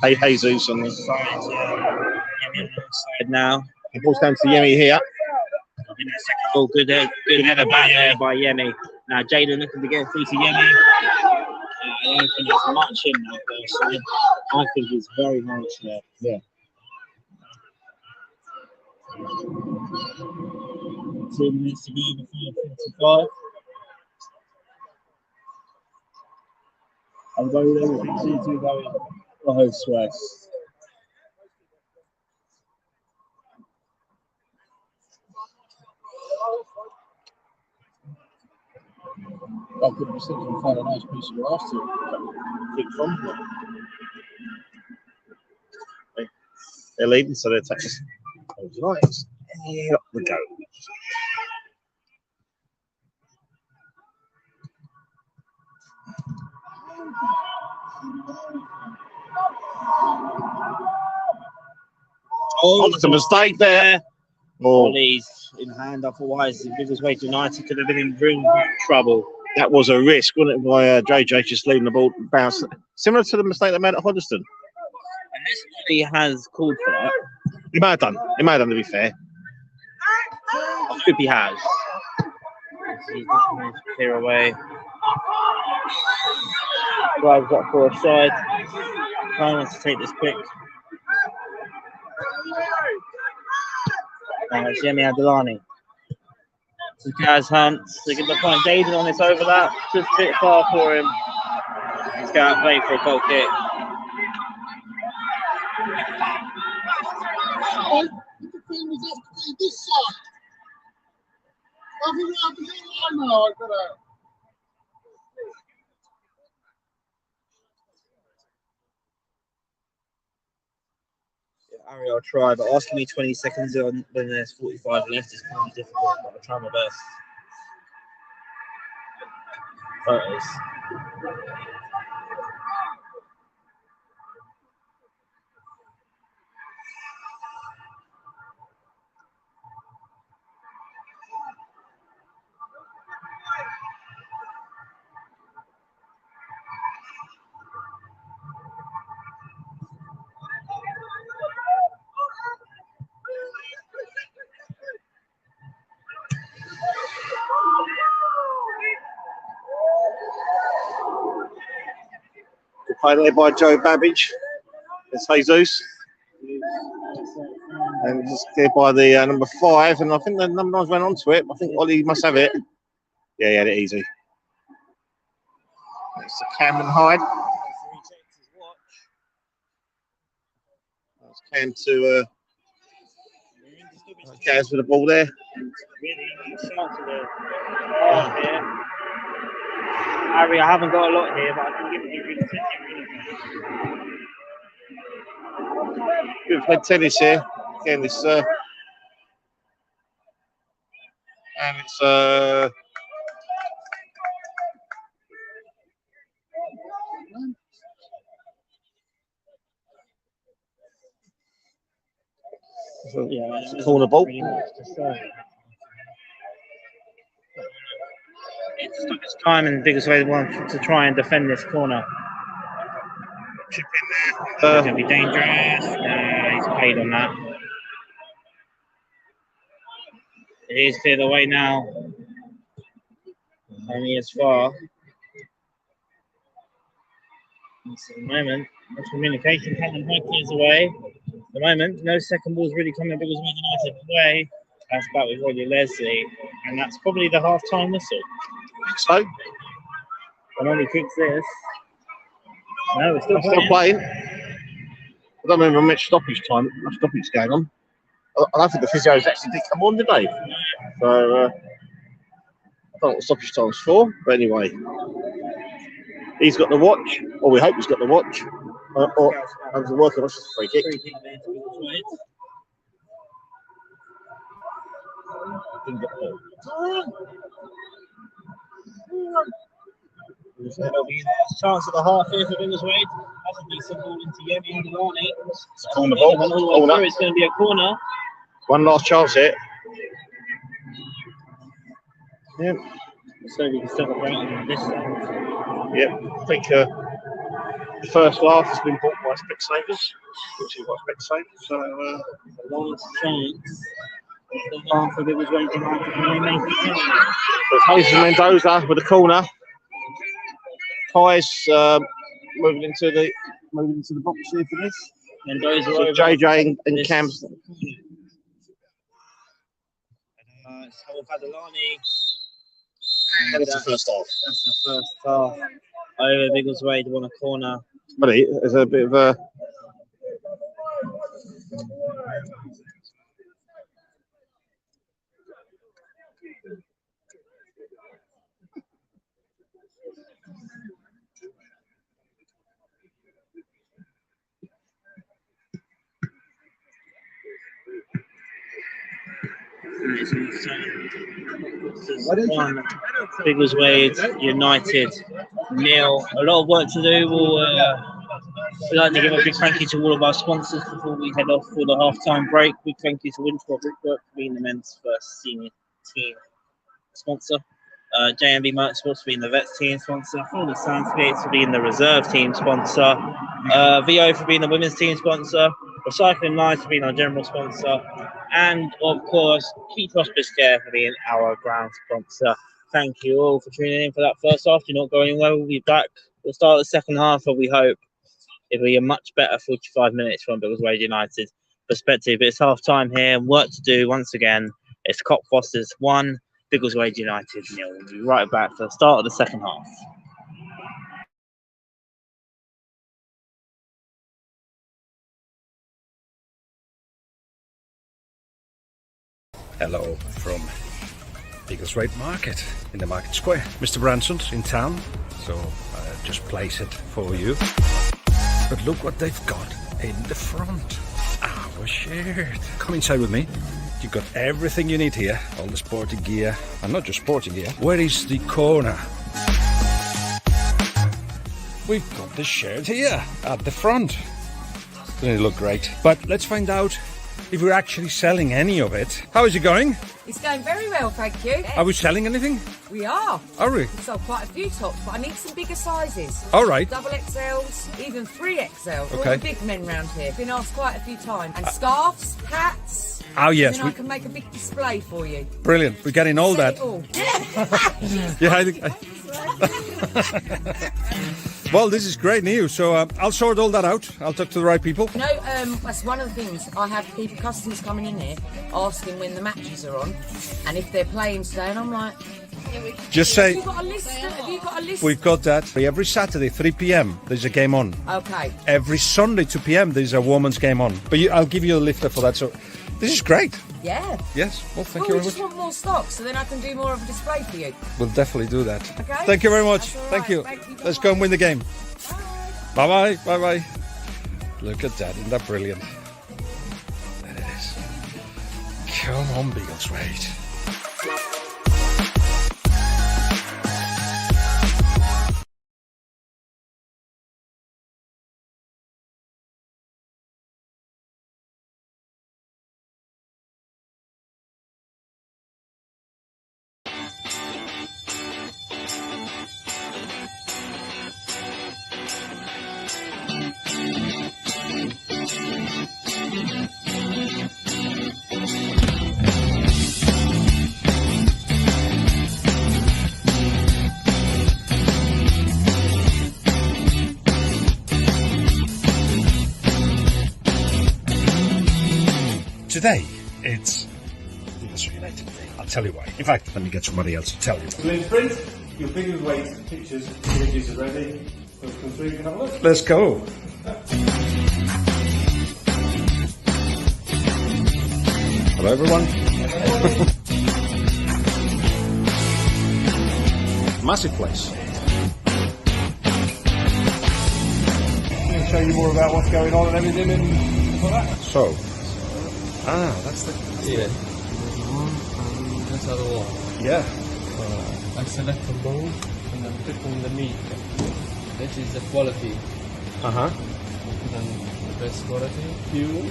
Jesus on the side now. The ball's going to Yemi here. Oh, good header back there by Yemi. Now Jaden looking to get through to Yemi. I don't think there's much in that person. I think it's very nice there. Yeah. 2 minutes to go before 45. I'll go with everything. 2-2 going. Oh, sweat. I could have seen and find a nice piece of grass to kick from. They're leading, so they're taking. Right. Here we go. Oh, it's a mistake there. Oh, Ollies in hand, otherwise the Biggleswade United could have been in real trouble. that was a risk, wasn't it, by JJ just leaving the ball bounce. Similar to the mistake they made at Hoddesdon. And this he has called for that. He may have done. He may have done, to be fair. I hope he has. He's just going to clear away. Drives up for a side. Trying wants to take this quick. It's Yemi Adilani. To Gaz Hunt. They're going to find Daden on this overlap. Just a bit far for him. He's going to play for a goal kick. The thing was up to this side. Nothing around the line now, I got out. Ari, I'll try, but asking me 20 seconds on when there's 45 left is kind of difficult, but I'll try my best. Photos. Played there by Joe Babbage. It's Jesus. And just there by the number 5. And I think the number 9 went on to it. I think Ollie must have it. Yeah, he had it easy. It's the Cameron Hyde. That's Cam to Gaz with the ball there. Harry, I haven't got a lot here, but I can give you really We've played tennis here. Again, this and it's it's a corner ball. It's time and Biggleswade want to try and defend this corner. Chip in It's there. going to be dangerous. He's paid on that. It is cleared away now. Only as far. At the moment, no communication. Cameron Hyde clears away. At the moment, no second ball's really coming Biggleswade United way. That's back with Roddy Leslie. And that's probably the half-time whistle. So, And only kicks this. No, we're still playing. I don't remember how much stoppage time. Much stoppage going on. I don't think the physios actually did come on, did they? So I don't know what stoppage time's for. But anyway, he's got the watch, or we hope he's got the watch. Or has the working watch, free kick. There'll be a chance at the half here for Biggleswade. That's a decent ball into Yemi Adilani. It's a corner ball. It's going to be a corner. One last chance here. Yep. So we can celebrate on this side. Yep. I think the first half has been bought by Specsavers, which is what Specsavers. So the last chance. The half of Biggleswade United can make it. So it's Jesus Mendoza with the corner. Ty's moving into the box here for this. Mendoza so JJ and Cam. That's the first half. That's the first half. Over Biggleswade won a corner. But there's a bit of a. Biggleswade United nil. A lot of work to do. We'd like to give a big thank you to all of our sponsors before we head off for the half-time break. Big thank you to Winthrop Brickwork for being the men's first senior team sponsor. JMB Motorsports for being the Vets team sponsor. Florida Soundscapes for being the reserve team sponsor. VO for being the women's team sponsor. Recycling Lines for being our general sponsor. And, of course, Keith Hospice Care for being our ground sponsor. Thank you all for tuning in for that first half. You're not going anywhere. We'll be back. We'll start the second half, and we hope it'll be a much better 45 minutes from Biggleswade United perspective. It's half-time here. Work to do once again. It's Cockfosters 1, Biggleswade United 0. We'll be right back for the start of the second half. Hello from Biggleswade Market in the Market Square. Mr. Branson's in town, so I just place it for you. But look what they've got in the front. Our shirt. Come inside with me. You've got everything you need here. All the sporting gear, and not just sporting gear. Where is the corner? We've got the shirt here at the front. Doesn't it look great? But let's find out if we're actually selling any of it. How is it going? It's going very well, thank you. Are we selling anything? We are. Are we? We've sold quite a few tops, but I need some bigger sizes. All right. Double XLs, even 3XL. All Okay. the big men round here. Been asked quite a few times. And scarves, hats. Oh, yes. And then I can make a big display for you. Brilliant. We're getting all Sell that. it all. Yeah, I think. Well, this is great news. So I'll sort all that out. I'll talk to the right people. No, that's one of the things. I have people, customers coming in here asking when the matches are on and if they're playing today. And I'm like, Just say have you got a list? Have you got a list? we've got that. Every Saturday, 3 p.m. there's a game on. Okay. Every Sunday, 2 p.m. there's a woman's game on. But I'll give you a lifter for that. So this is great. Yeah. Yes. Well, thank Well, you we very just much. want more stock, so then I can do more of a display for you. We'll definitely do that. Okay. Thank you very much. That's all Thank right. you. Thank you. Let's Bye-bye. go and win the game. Bye. Bye-bye. Bye-bye. Look at that. Isn't that brilliant? There it is. Come on, Biggleswade. Today, it's Biggleswade United Day. I'll tell you why. In fact, let me get somebody else to tell you. Blue print, your Biggleswade pictures, images are ready. Let's come through and have a look. Let's go. Hello, everyone. Massive place. I'm going to show you more about what's going on and everything and all that. So, that's the. Yeah. That's the other one. Yeah. I select the bone and then click on the meat. That is the quality. Uh-huh. Then the best quality. Fuel.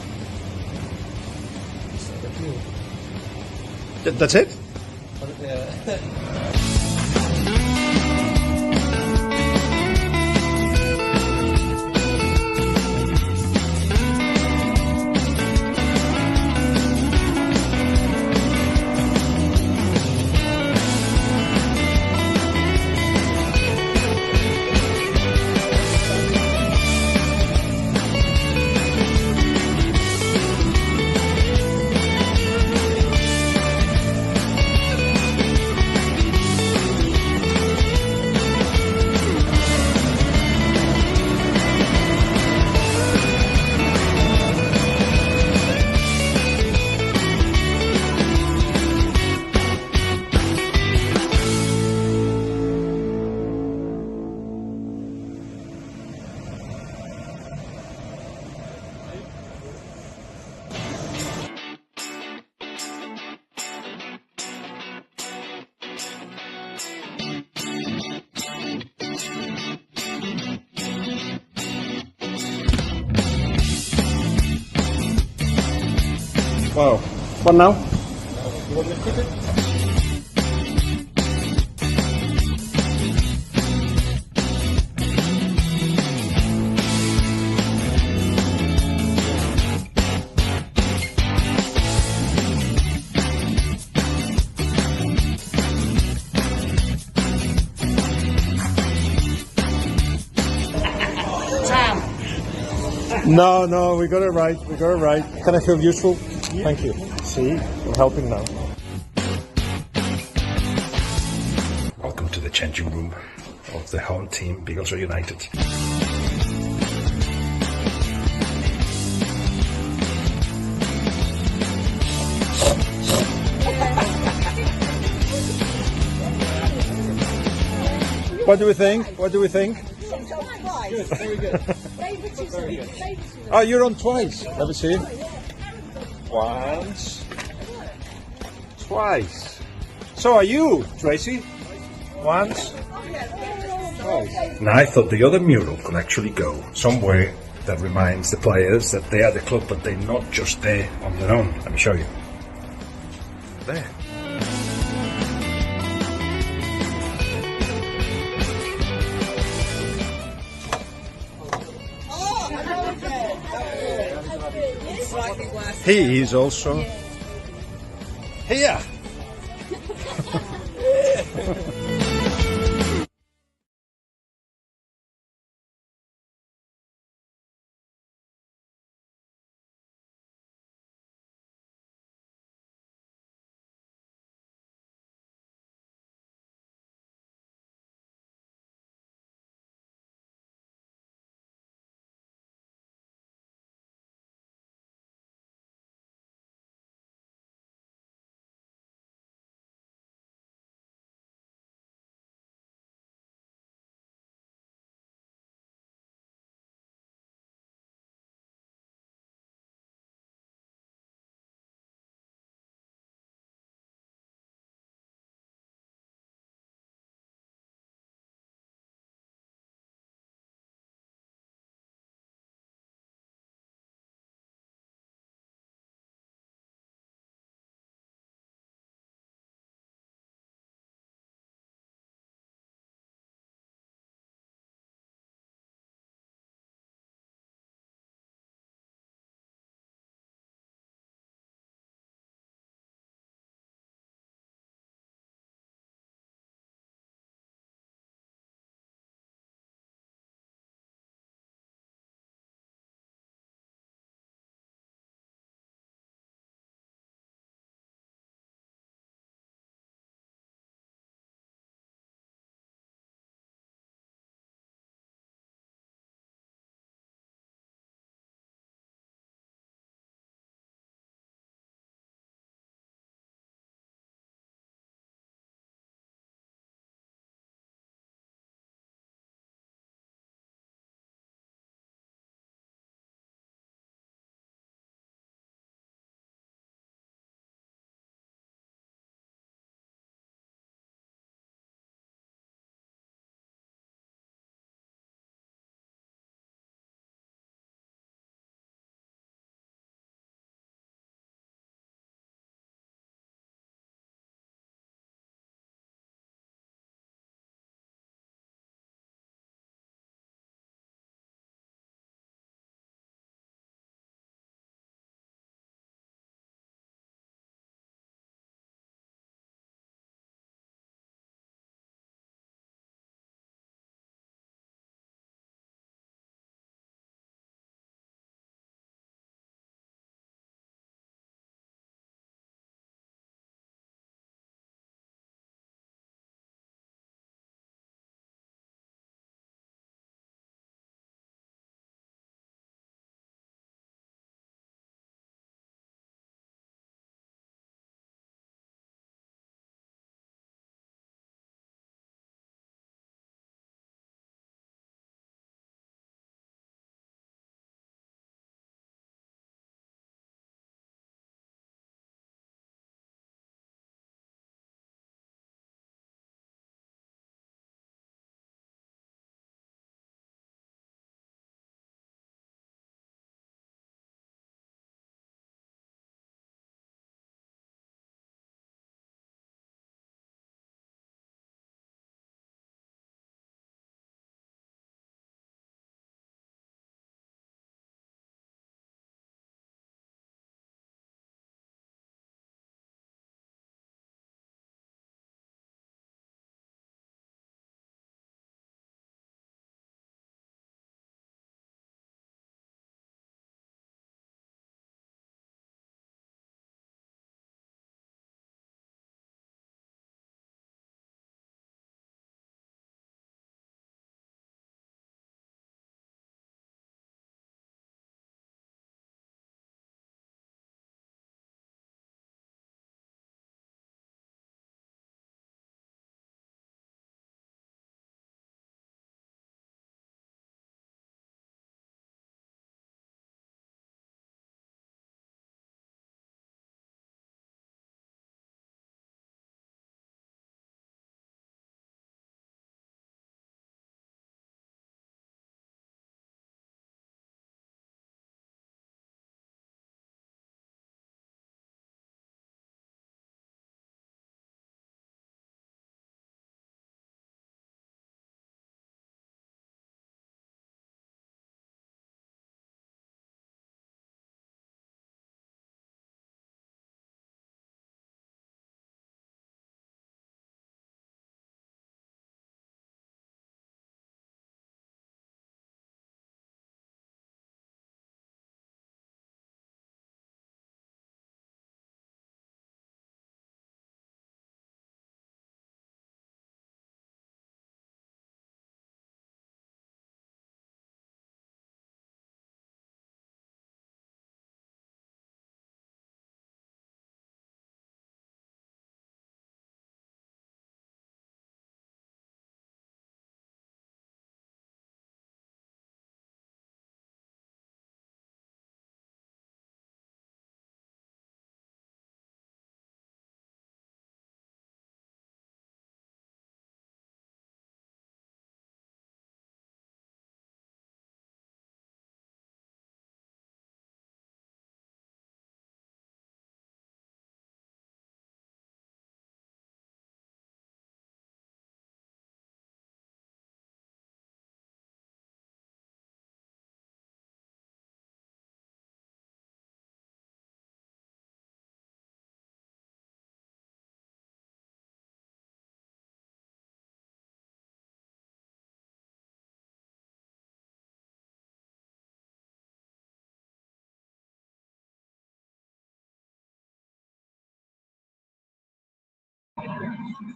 It's the fuel. That's it? Yeah. Wow. What now? You want the cricket? No, we got it right. We got it right. Can I feel useful? Thank you. See, we're helping now. Welcome to the changing room of the home team, Biggleswade United. What do we think? What do we think? Good, very good. Oh, you're on twice. Let me see. Once. Twice. So are you, Tracy? Once. Twice. Now I thought the other mural could actually go somewhere that reminds the players that they are the club, but they're not just there on their own. Let me show you. There. He is also here.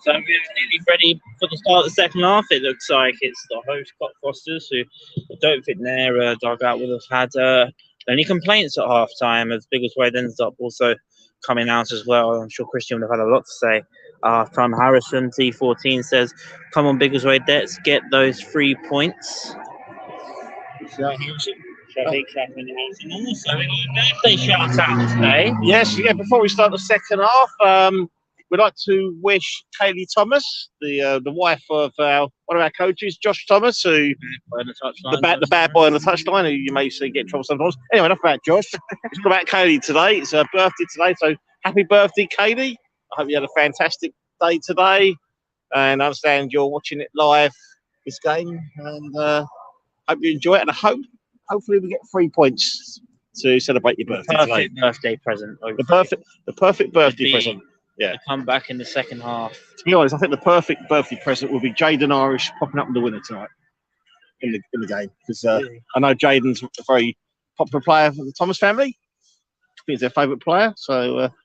So we're nearly ready for the start of the second half. It looks like it's the host Cockfosters who I don't think their dugout would have had any complaints at half time, as Biggleswade ends up also coming out as well. I'm sure Christian would have had a lot to say at half time. Harrison T14 says, "Come on, Biggleswade, let's get those 3 points." Big clap in the house. And also, we got a birthday shout out today. Yes, yeah. Before we start the second half, we'd like to wish Kaylee Thomas, the wife of one of our coaches, Josh Thomas, who the bad boy on the touchline, who you may see get in trouble sometimes. Anyway, enough about Josh. It's about Kaylee today. It's her birthday today, so happy birthday, Kaylee. I hope you had a fantastic day today, and I understand you're watching it live, this game, and hope you enjoy it. And hopefully we get 3 points to celebrate your birthday today. Perfect birthday present. The perfect birthday present. Yeah. Come back in the second half. To be honest, I think the perfect birthday present will be Jaden Irish popping up with the winner tonight in the game, because I know Jaden's a very popular player for the Thomas family. I think he's their favourite player, so let's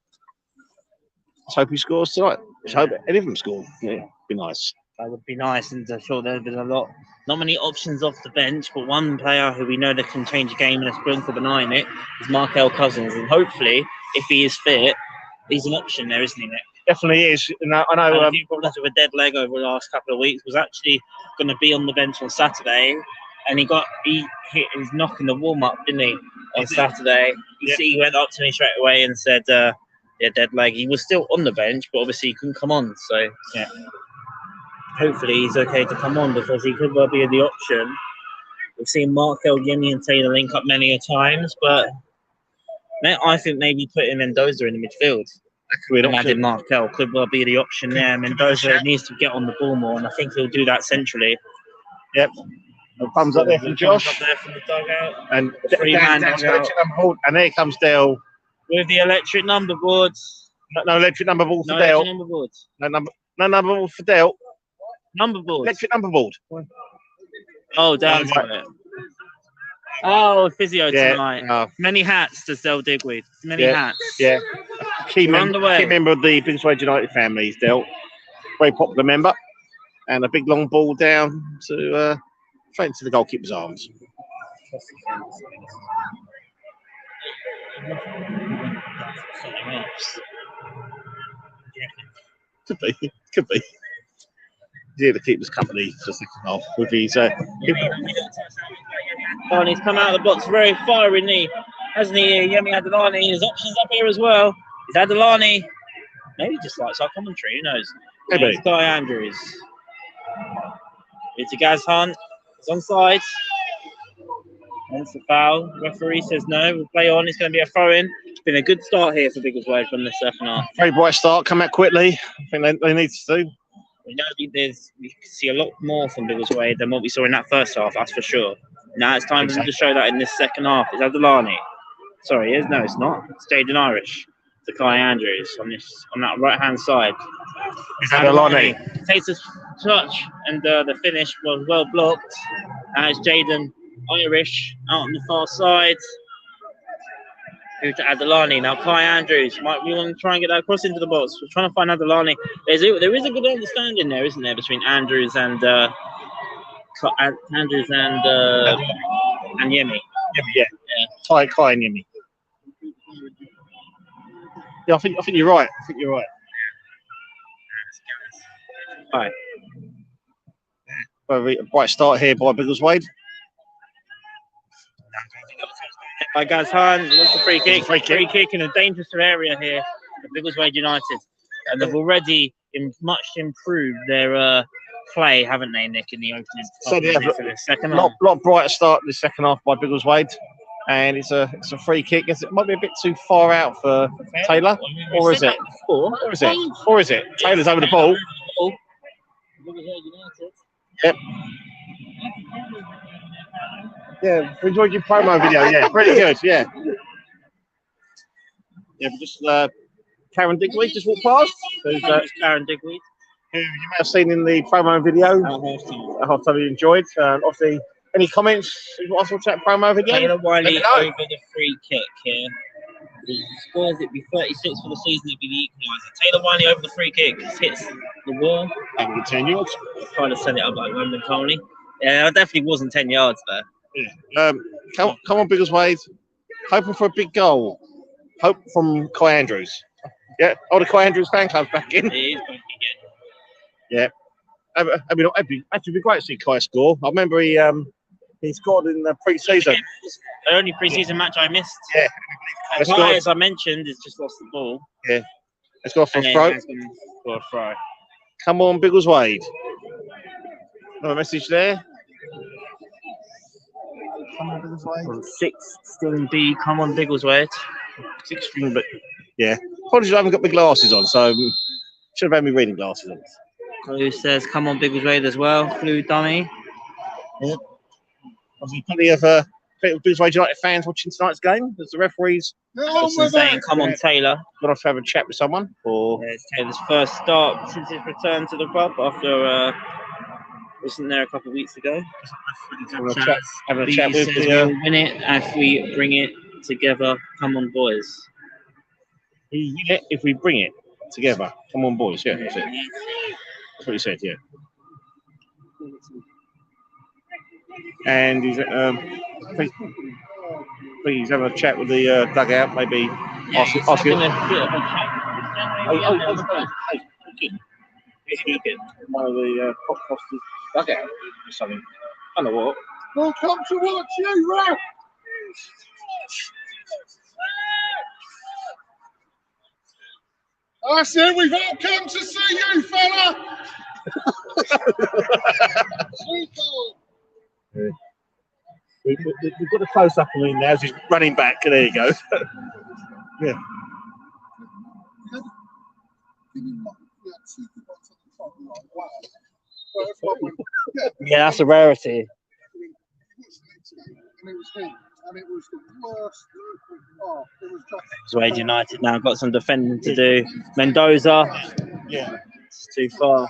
hope he scores tonight. Let's hope any of them score. Yeah, be nice. That would be nice, and I'm sure there's been not many options off the bench, but one player who we know that can change a game and has been for benign it is Markel Cousins, and hopefully, if he is fit, he's an option there, isn't he, Nick? Definitely is. And I know a few problems with a dead leg over the last couple of weeks. Was actually going to be on the bench on Saturday, and he hit his knock in the warm up, didn't he? On Saturday, he went up to me straight away and said, "Yeah, dead leg." He was still on the bench, but obviously he couldn't come on. So yeah, hopefully he's okay to come on, because he could well be the option. We've seen Markel, Yemi, and Taylor link up many a times, but I think maybe putting Mendoza in the midfield. And adding Markel could well be the option there. Mendoza needs to get on the ball more, and I think he'll do that centrally. Yep. A thumbs up there from Josh. Up there from the dugout. And the three-man dugout. And there comes Dale. With the electric number boards. No electric number board for Dale. Number boards. No number board for Dale. Number board. Electric number board. Oh, down to it. Oh, physio tonight. Many hats to Del Digweed. Many hats. Yeah. Key member of the Biggleswade United family is Del. Very popular member. And a big long ball down to straight into the goalkeeper's arms. Could be. Yeah, the keeper's company for the second half with his. And he's come out of the box very firingly, hasn't he? Yemi Adelani, his options up here as well. Is Adelani? Maybe he just likes our commentary, who knows? Maybe. It's Guy Andrews. It's a Gaz Hunt. It's onside. Wants the foul. The referee says no. We'll play on. It's going to be a throw-in. It's been a good start here for Biggleswade from the second half. Very bright start. Come out quickly. I think they need to do. We know we see a lot more from Biggleswade than what we saw in that first half, that's for sure. Now it's time for them to show that in this second half. It's Adelani. Sorry, no, it's not. It's Jaden Irish. To Kai Andrews on that right-hand side. It's Adelani. Takes a touch, and the finish was well blocked. Now it's Jaden Irish out on the far side. Who to Adelani. Now Kai Andrews, we want to try and get that across into the box. We're trying to find Adelani. There is a good understanding there, isn't there, between Andrews and Yemi. Yeah. Kai and Yemi. Yeah, I think you're right. Right. A bright start here by Biggleswade. By Gaz Hunt, it's a free kick in a dangerous area here at Biggleswade United, and they've already much improved their play, haven't they, Nick? In the opening, for the second half. Lot brighter start in the second half by Biggleswade, and it's a free kick. It might be a bit too far out for Taylor, or is it? Or is it? Taylor's over the ball. Yep. Yeah, we enjoyed your promo video. Yeah, pretty good. Yeah. Yeah, just Karen Digweed just walked past. Who's Karen Digweed? Who you may have seen in the promo video. I hope you enjoyed. Obviously, any comments? You want to watch that promo video? Taylor Wiley over the free kick here. He scores, it'd be 36 for the season, it'd be the equaliser. Taylor Wiley over the free kick, hits the wall. And 10 yards. Trying to set it up like Roman Coney. Yeah, it definitely wasn't 10 yards there. Yeah. Come on, Biggleswade. Hoping for a big goal. Hope from Kai Andrews. Yeah. Oh, the Kai Andrews fan club's back in. It is back again. Yeah. I mean, it'd be great to see Kai score. I remember he scored in the pre-season. The only pre-season match I missed. Yeah. Kai, as I mentioned, has just lost the ball. Yeah. Let's go for a And throw. then for a throw. Come on, Biggleswade. Another message there. Come on, Biggleswade. 16B, come on, Biggleswade. 16, but yeah. Apologies, I haven't got my glasses on, so should have had my reading glasses on. Who says, come on, Biggleswade as well. Blue dummy. Yeah. Obviously, plenty of Biggleswade United fans watching tonight's game. There's the referees. Saying, come on, Taylor. Got off to have a chat with someone. Or Yeah, it's Taylor's first start since his return to the club after wasn't there a couple of weeks ago. having a chat with We'll win it if we bring it together. Come on, boys. if we bring it together. Come on, boys. Yeah, that's it. That's what he said. Yeah. And he's please have a chat with the dugout. Maybe ask him. One of the Cockfosters dugout or something. I don't know what. We'll come to watch you, Ralph. I said we've all come to see you, fella. Yeah. We've got a close up on him now as he's running back. There you go. Yeah. Yeah, that's a rarity. And it was him. And it was the worst. Oh, it was just. Wade United now got some defending to do. Mendoza. Yeah. It's too far.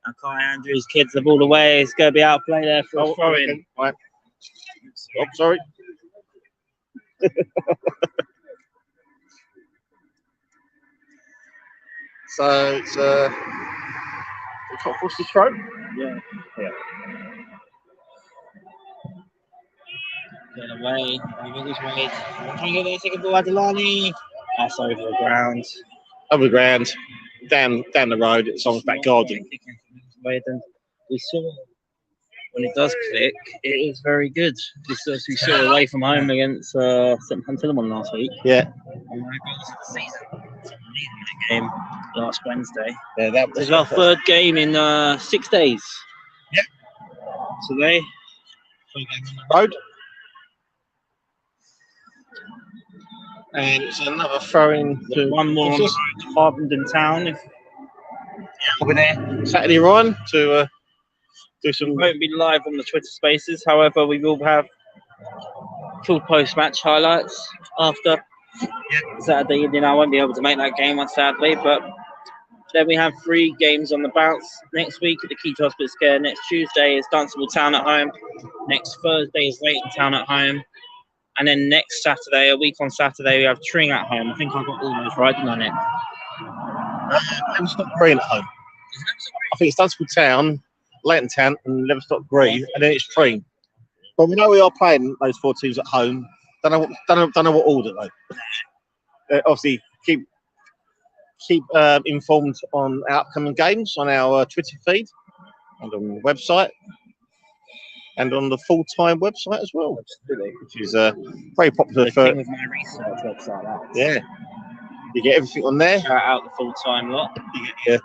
And Kai Andrews, kids the ball away. It's going to be outplay there for a throw in. Right. Oh, sorry. So it's the Cockfosters throw. Yeah. Yeah. Get away. Biggleswade. Trying to get there. Second ball, Adelani. That's over the ground. Over the ground. Down the road. It's someone's back garden. And we saw when it does click, it is very good. This is we saw away from home against St. Panteleimon last week. Yeah. And my goals of the season. Leading the game last Wednesday. Yeah, that This is our third game in 6 days. Yep. Today. Road. And it's another throw-in to one more on the road to Harpenden Town. I'll be there Saturday, Ryan, to do some. We won't be live on the Twitter Spaces. However, we will have full post-match highlights after Saturday evening. I won't be able to make that game on Saturday, but then we have 3 games on the bounce next week at the Key to Hospital Scare. Next Tuesday is Dunstable Town at home. Next Thursday is Leighton Town at home. And then next Saturday, a week on Saturday, we have Tring at home. I think I got all those right, didn't I, Nick? Leverstock Green at home. I think it's Dunstable Town, Leighton Town, and Leverstock Green, and then it's Tring. But we know we are playing those 4 teams at home. Don't know what order though. Obviously, keep informed on our upcoming games on our Twitter feed and on the website. And on the full-time website as well, which is very popular for. With my research website, that. Yeah, you get everything on there. Shout out the full-time lot. Yeah.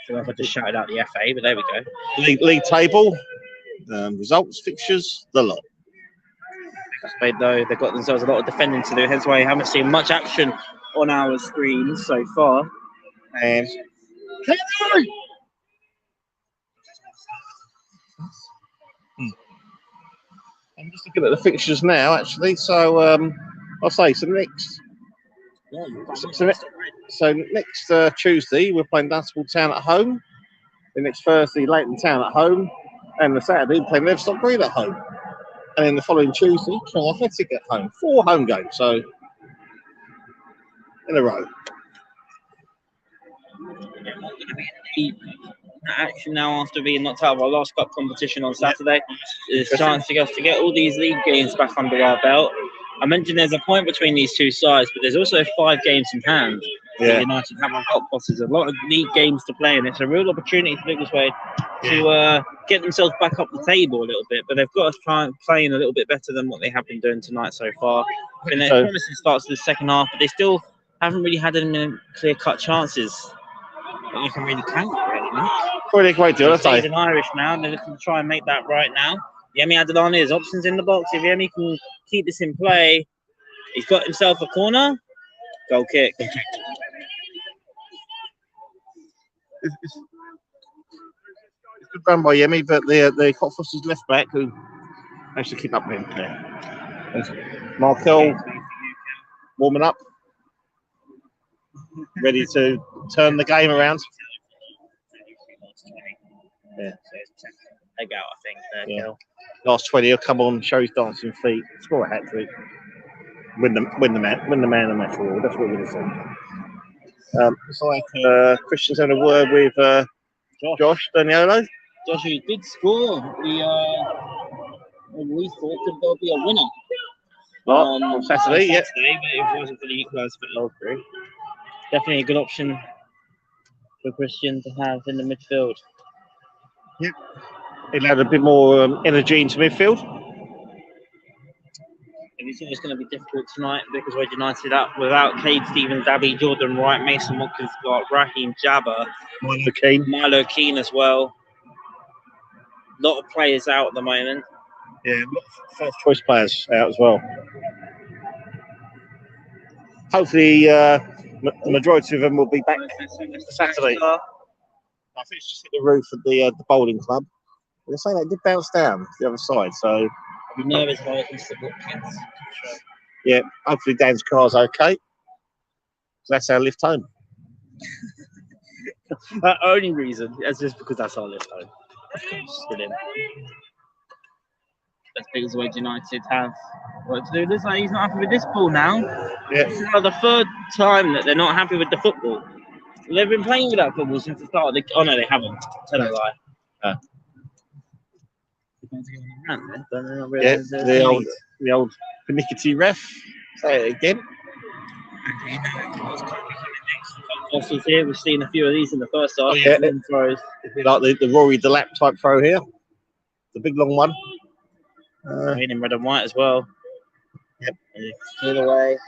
So I just shouted out the FA, but there we go. League table, results, fixtures, the lot. Though they've got themselves a lot of defending to do, hence why you haven't seen much action on our screens so far. And I'm just looking at the fixtures now, actually. So I'll say so next. So next Tuesday we're playing Dunstable Town at home. The next Thursday Leighton Town at home, and the Saturday we're playing Leverstock Green at home. And then the following Tuesday, Tring Athletic at home. 4 home games. So in a row. Action now after being knocked out of our last cup competition on Saturday. There's a chance to get all these league games back under our belt. I mentioned there's a point between these two sides, but there's also 5 games in hand. Yeah. United have on Cockfosters. A lot of league games to play, and it's a real opportunity for Biggleswade to get themselves back up the table a little bit. But they've got to try and play in a little bit better than what they have been doing tonight so far. Been promising starts to the second half, but they still haven't really had any clear-cut chances that you can really count, really. Probably a great deal, He's an Irish now, and they're looking to try and make that right now. Yemi Adelani, there's options in the box. If Yemi can keep this in play, he's got himself a corner. Goal kick. It's good run by Yemi, but the Cockfosters left back who managed to keep up with him there. Markel warming up, ready to turn the game around. Yeah. Leg out, I think. Yeah. Last 20, he'll come on, show his dancing feet, score a hat trick, win the man the match award. That's what we're going to say. It's like Christian's having a word with Josh Daniolo. Josh, who did score. We thought that there'll be a winner. On Saturday, yeah. But it wasn't for the equaliser for Lowbury. Definitely a good option for Christian to have in the midfield. Yep. He'll add a bit more energy into midfield. If you think it's going to be difficult tonight because we're United up without Cade Stevens, Dabby, Jordan Wright, Mason Watkins, got Raheem Jabba, Milo Keane as well. A lot of players out at the moment. Yeah, first choice players out as well. Hopefully, the majority of them will be back Saturday. I think it's just hit the roof of the bowling club. They're saying it did bounce down the other side, so I'll be nervous about it against the kids. Yeah, hopefully Dan's car's okay. So that's our lift home. The only reason is just because that's our lift home. Brilliant. That's Biggleswade United have what to do. Looks like he's not happy with this ball now. Yeah. This is like the 3rd time that they're not happy with the football. They've been playing with that football since the start of the. Oh no, they haven't. Tell a lie. Yeah, the old pernickety ref. Say it again. Foster's here. We've seen a few of these in the first half. Oh, yeah. Throws. Like the Rory Delap type throw here. The big long one. In red and white as well. Yep. Clear away.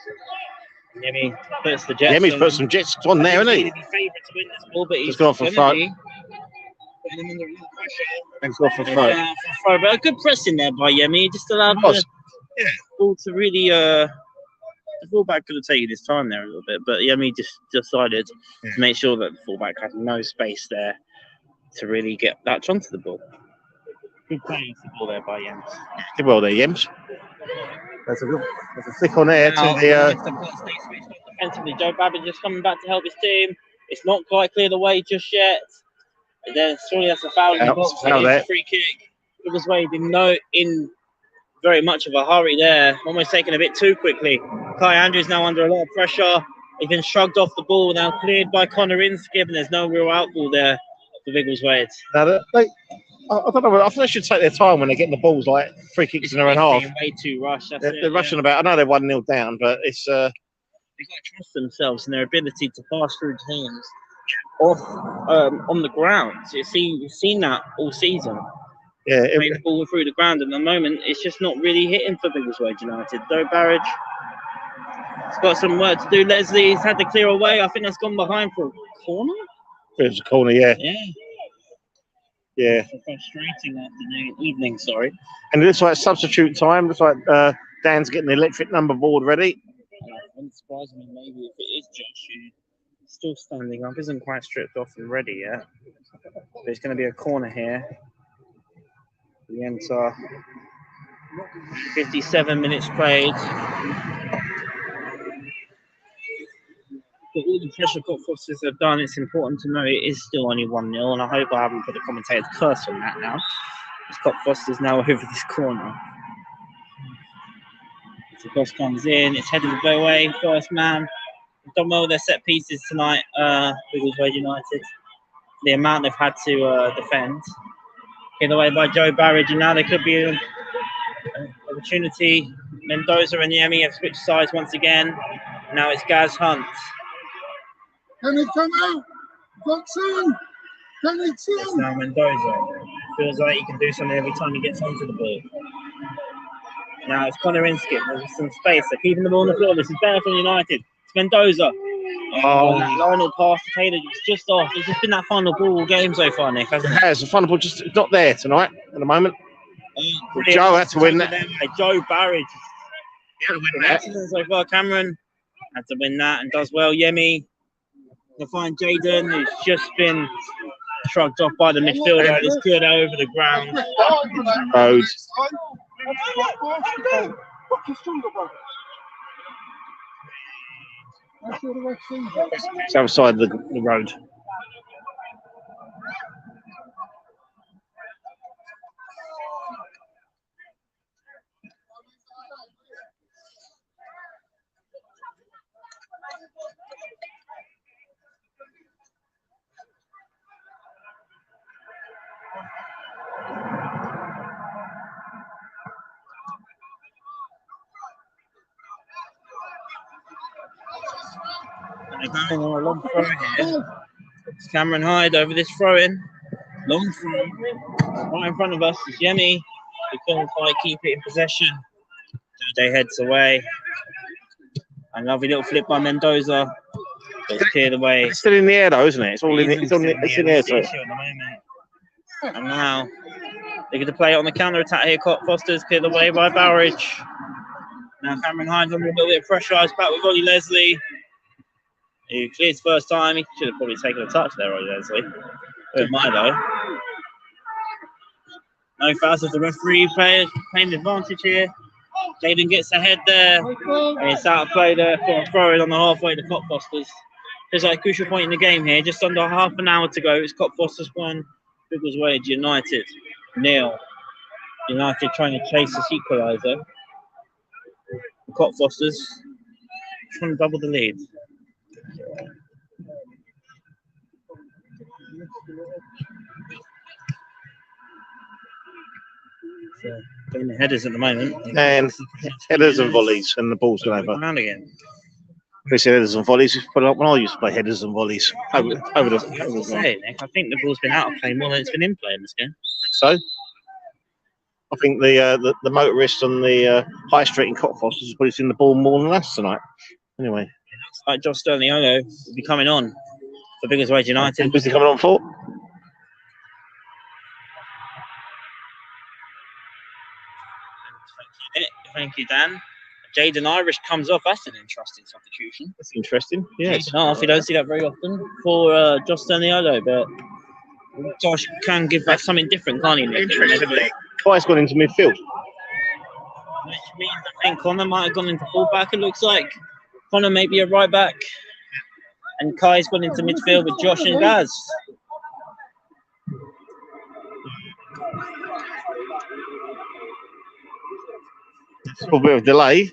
Yemi puts the Jets. Yemi's put some Jets on there, hasn't he? He's favourite to win this ball, but he's gone for throw. Putting him under real pressure. He's gone for throw. But a good press in there by Yemi. Just allowed the ball to really. The fullback could have taken his time there a little bit, but Yemi just decided to make sure that the fullback had no space there to really get that onto the ball. Good playing off the ball there by Yems. Did well there, Yems. There's a flick on there now, to the. Defensively, Joe Babbage just coming back to help his team. It's not quite cleared away just yet. And then surely that's a foul in the box. It's a free kick. Biggleswade in very much of a hurry there. Almost taken a bit too quickly. Kai Andrews now under a lot of pressure. He's been shrugged off the ball, now cleared by Connor Inskip, and there's no real outball there for Biggleswade. Now, I don't know. I think they should take their time when they're getting the balls like free kicks in their own half. Way too rushed. They're rushing about. I know they're 1-0 down, but it's. They've got to trust themselves and their ability to pass through teams off on the ground. So you've seen that all season. Yeah, the ball through the ground, and at the moment it's just not really hitting for Biggleswade United. Though Barrage has got some work to do. Leslie's had to clear away. I think that's gone behind for a corner. It was a corner, yeah. It's a frustrating evening, sorry. And it looks like substitute time. Looks like Dan's getting the electric number board ready. It wouldn't surprise me maybe if it is Josh who's still standing up, isn't quite stripped off and ready yet. There's going to be a corner here. The enter. 57 minutes played. For all the pressure Cockfosters have done, it's important to know it is still only 1-0, and I hope I haven't put the commentator's curse on that now. As Cockfosters now over this corner. As the cross comes in, it's headed away, first man. done well with their set pieces tonight, Biggleswade United. The amount they've had to defend. Hit away by Joe Barrage, and now there could be an opportunity. Mendoza and Yemi have switched sides once again. Now it's Gaz Hunt. Can it come out? Johnson! Can it It's in? now Mendoza. Feels like he can do something every time he gets onto the ball. Now it's Connor Inskip. There's some space. They're keeping the ball on the floor. This is better from United. It's Mendoza. Oh, that Lionel pass to Taylor was just off. It's just been that final ball all game so far, Nick, hasn't it? It has. The final ball just not there tonight at the moment. Joe had to win that. Joe Barrage. He had to win that. Excellent so far. Cameron had to win that and does well. Yemi. You'll find Jaden, who's just been shrugged off by the midfielder. It's good over the ground. Rhodes. It's outside the road. They're going on a long throw here. It's Cameron Hyde over this throw-in. Long throw. Right in front of us is Yemi. He couldn't quite keep it in possession. They heads away. A lovely little flip by Mendoza. But it's cleared away. It's still in the air though, isn't it? It's all in the, it's in the air. So. And now they get to play it on the counter attack here. Cockfosters cleared away by Barrage. Now Cameron Hyde's under a little bit of pressure. He's back with Ollie Leslie. He clears first time. He should have probably taken a touch there, Ollie Leslie. With Milo. No fouls of the referee playing the advantage here. Jaden gets ahead there. And it's out of play there for a throw in on the halfway to Cockfosters. There's like a crucial point in the game here. Just under half an hour to go. It's Cockfosters 1, Biggleswade United 0. United trying to chase this equaliser. Cockfosters trying to double the lead. So, getting the headers at the moment. And headers and volleys, and the ball's going over. Around again. Chris, headers and volleys. But when I used to play headers and volleys over the. Nick, I think the ball's been out of play more than it's been in play in this game. So, I think the motorists on the high street in Cockfosters has probably seen the ball more than us tonight. Anyway, it looks like Josh Sterniolo will be coming on for Biggleswade United. Who's he coming on for? Thank you, Dan. Jaden Irish comes off. That's an interesting substitution. That's interesting. Yes. Jaden off. You don't see that very often for Josh Sterniolo, but Josh can give back something different, can't he? Interestingly, Kai's gone into midfield. Which means I think Connor might have gone into fullback. It looks like Connor may be a right back, and Kai's gone into midfield with Josh and Gaz. A little bit of delay.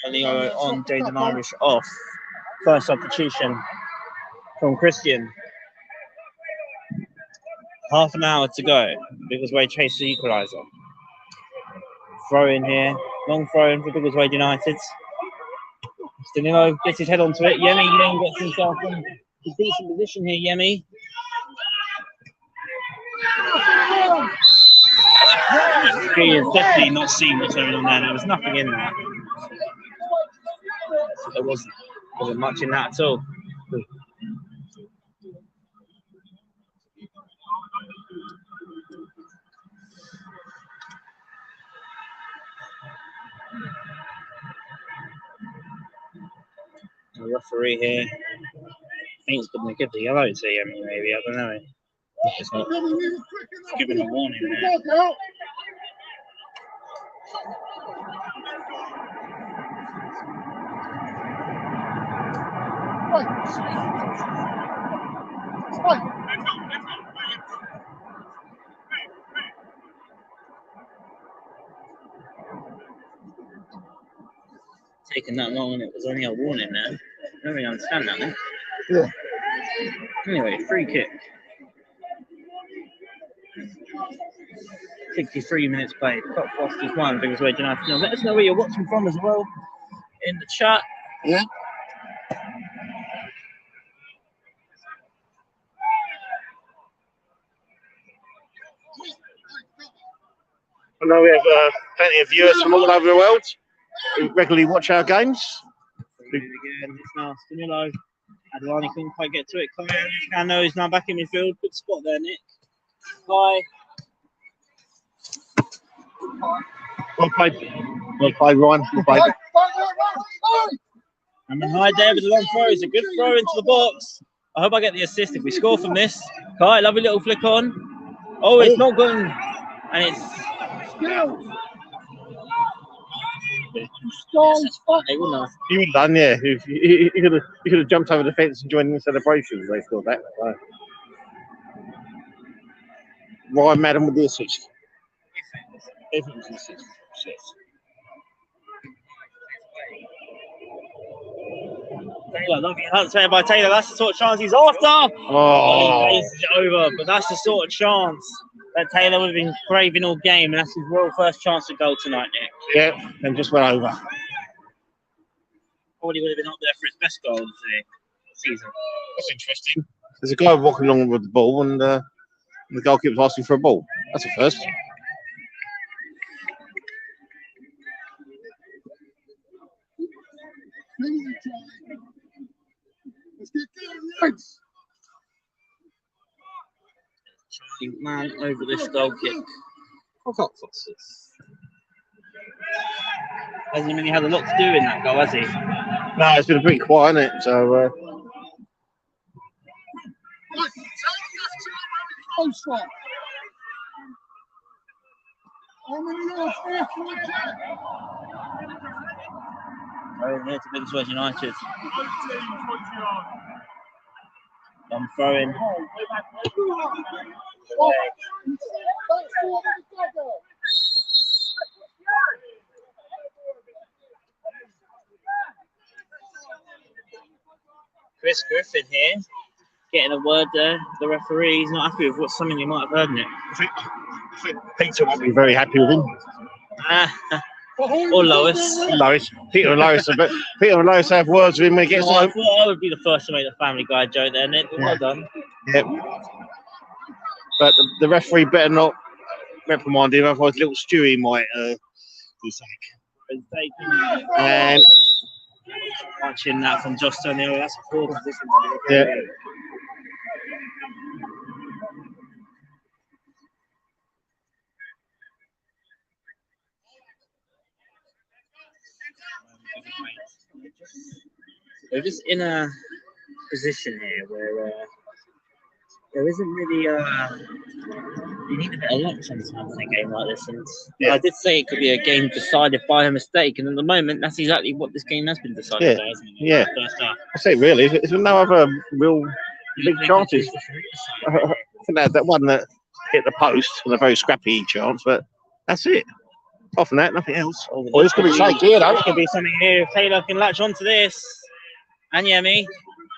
Sterniolo on, Jaden Irish off. First substitution from Christian. Half an hour to go. Biggleswade chase the equaliser. Throw in here. Long throw in for Biggleswade United. Sterniolo gets his head onto it. Yemi then gets himself in a decent position here, Yemi. He has definitely not seen what's going on there. There was nothing in there. There wasn't much in that at all. The referee here, I think he's going to give the yellow to Yemi, maybe. I don't know. It's not giving a warning there. taking that long and it was only a warning there. I don't really understand that one. Yeah. Anyway, free kick. 63 minutes played. Cockfosters 1, Biggleswade United. Now, let us know where you're watching from as well in the chat. Yeah. I know we have plenty of viewers from all over the world who regularly watch our games. Again, it's now Stimullo. Adilani couldn't quite get to it. Cano is now back in midfield. Good spot there, Nick. Kai. Well played, Ryan. Well played. And then high there with the long throw. It's a good throw into the box. I hope I get the assist if we score from this. Kai, lovely little flick on. Oh, it's not going. And it's. He would have done, yeah. He could have jumped over the fence and joined in the celebrations. They scored that. So. Ryan Madden with the assist. If it was an assist. Taylor, lovely hunt there by Taylor. That's the sort of chance he's after. Oh, He places it over, but that's the sort of chance that Taylor would have been craving all game, and that's his real first chance to goal tonight, Nick. yeah, and just went over. Probably would have been up there for his best goal of the season. That's interesting. There's a guy walking along with the ball, and the goalkeeper's asking for a ball. That's a first. Man over this goal kick. Cockfosters. Hasn't really had a lot to do in that goal, has he? No, it's been a bit quiet, hasn't it? So. Going here to Biggleswade United. I'm throwing. Chris Griffin here, getting a word there. The referee, he's not happy with what something you might have heard in it. I think Peter won't be very happy with him. Or Lois. Peter and Lois. Peter and Lois have words with him when he gets home. I thought I would be the first to make the Family Guy joke there, Nick. Well done. Yep. But the referee better not reprimand him, otherwise little Stewie might do something. And Watching that from Josh O'Neill, that's a poor position. yeah. We're just in a position here where there isn't really you need a bit of luck sometimes in a game like this. And I did say it could be a game decided by a mistake, and at the moment that's exactly what this game has been decided by, isn't it? Yeah. First half. That's it, really. There's no other real big chances. I think they had that one that hit the post on a very scrappy chance, but that's it. Apart from that, nothing else. Oh, this could be safe here, though. This could be something here if Taylor can latch onto this. And Yemi.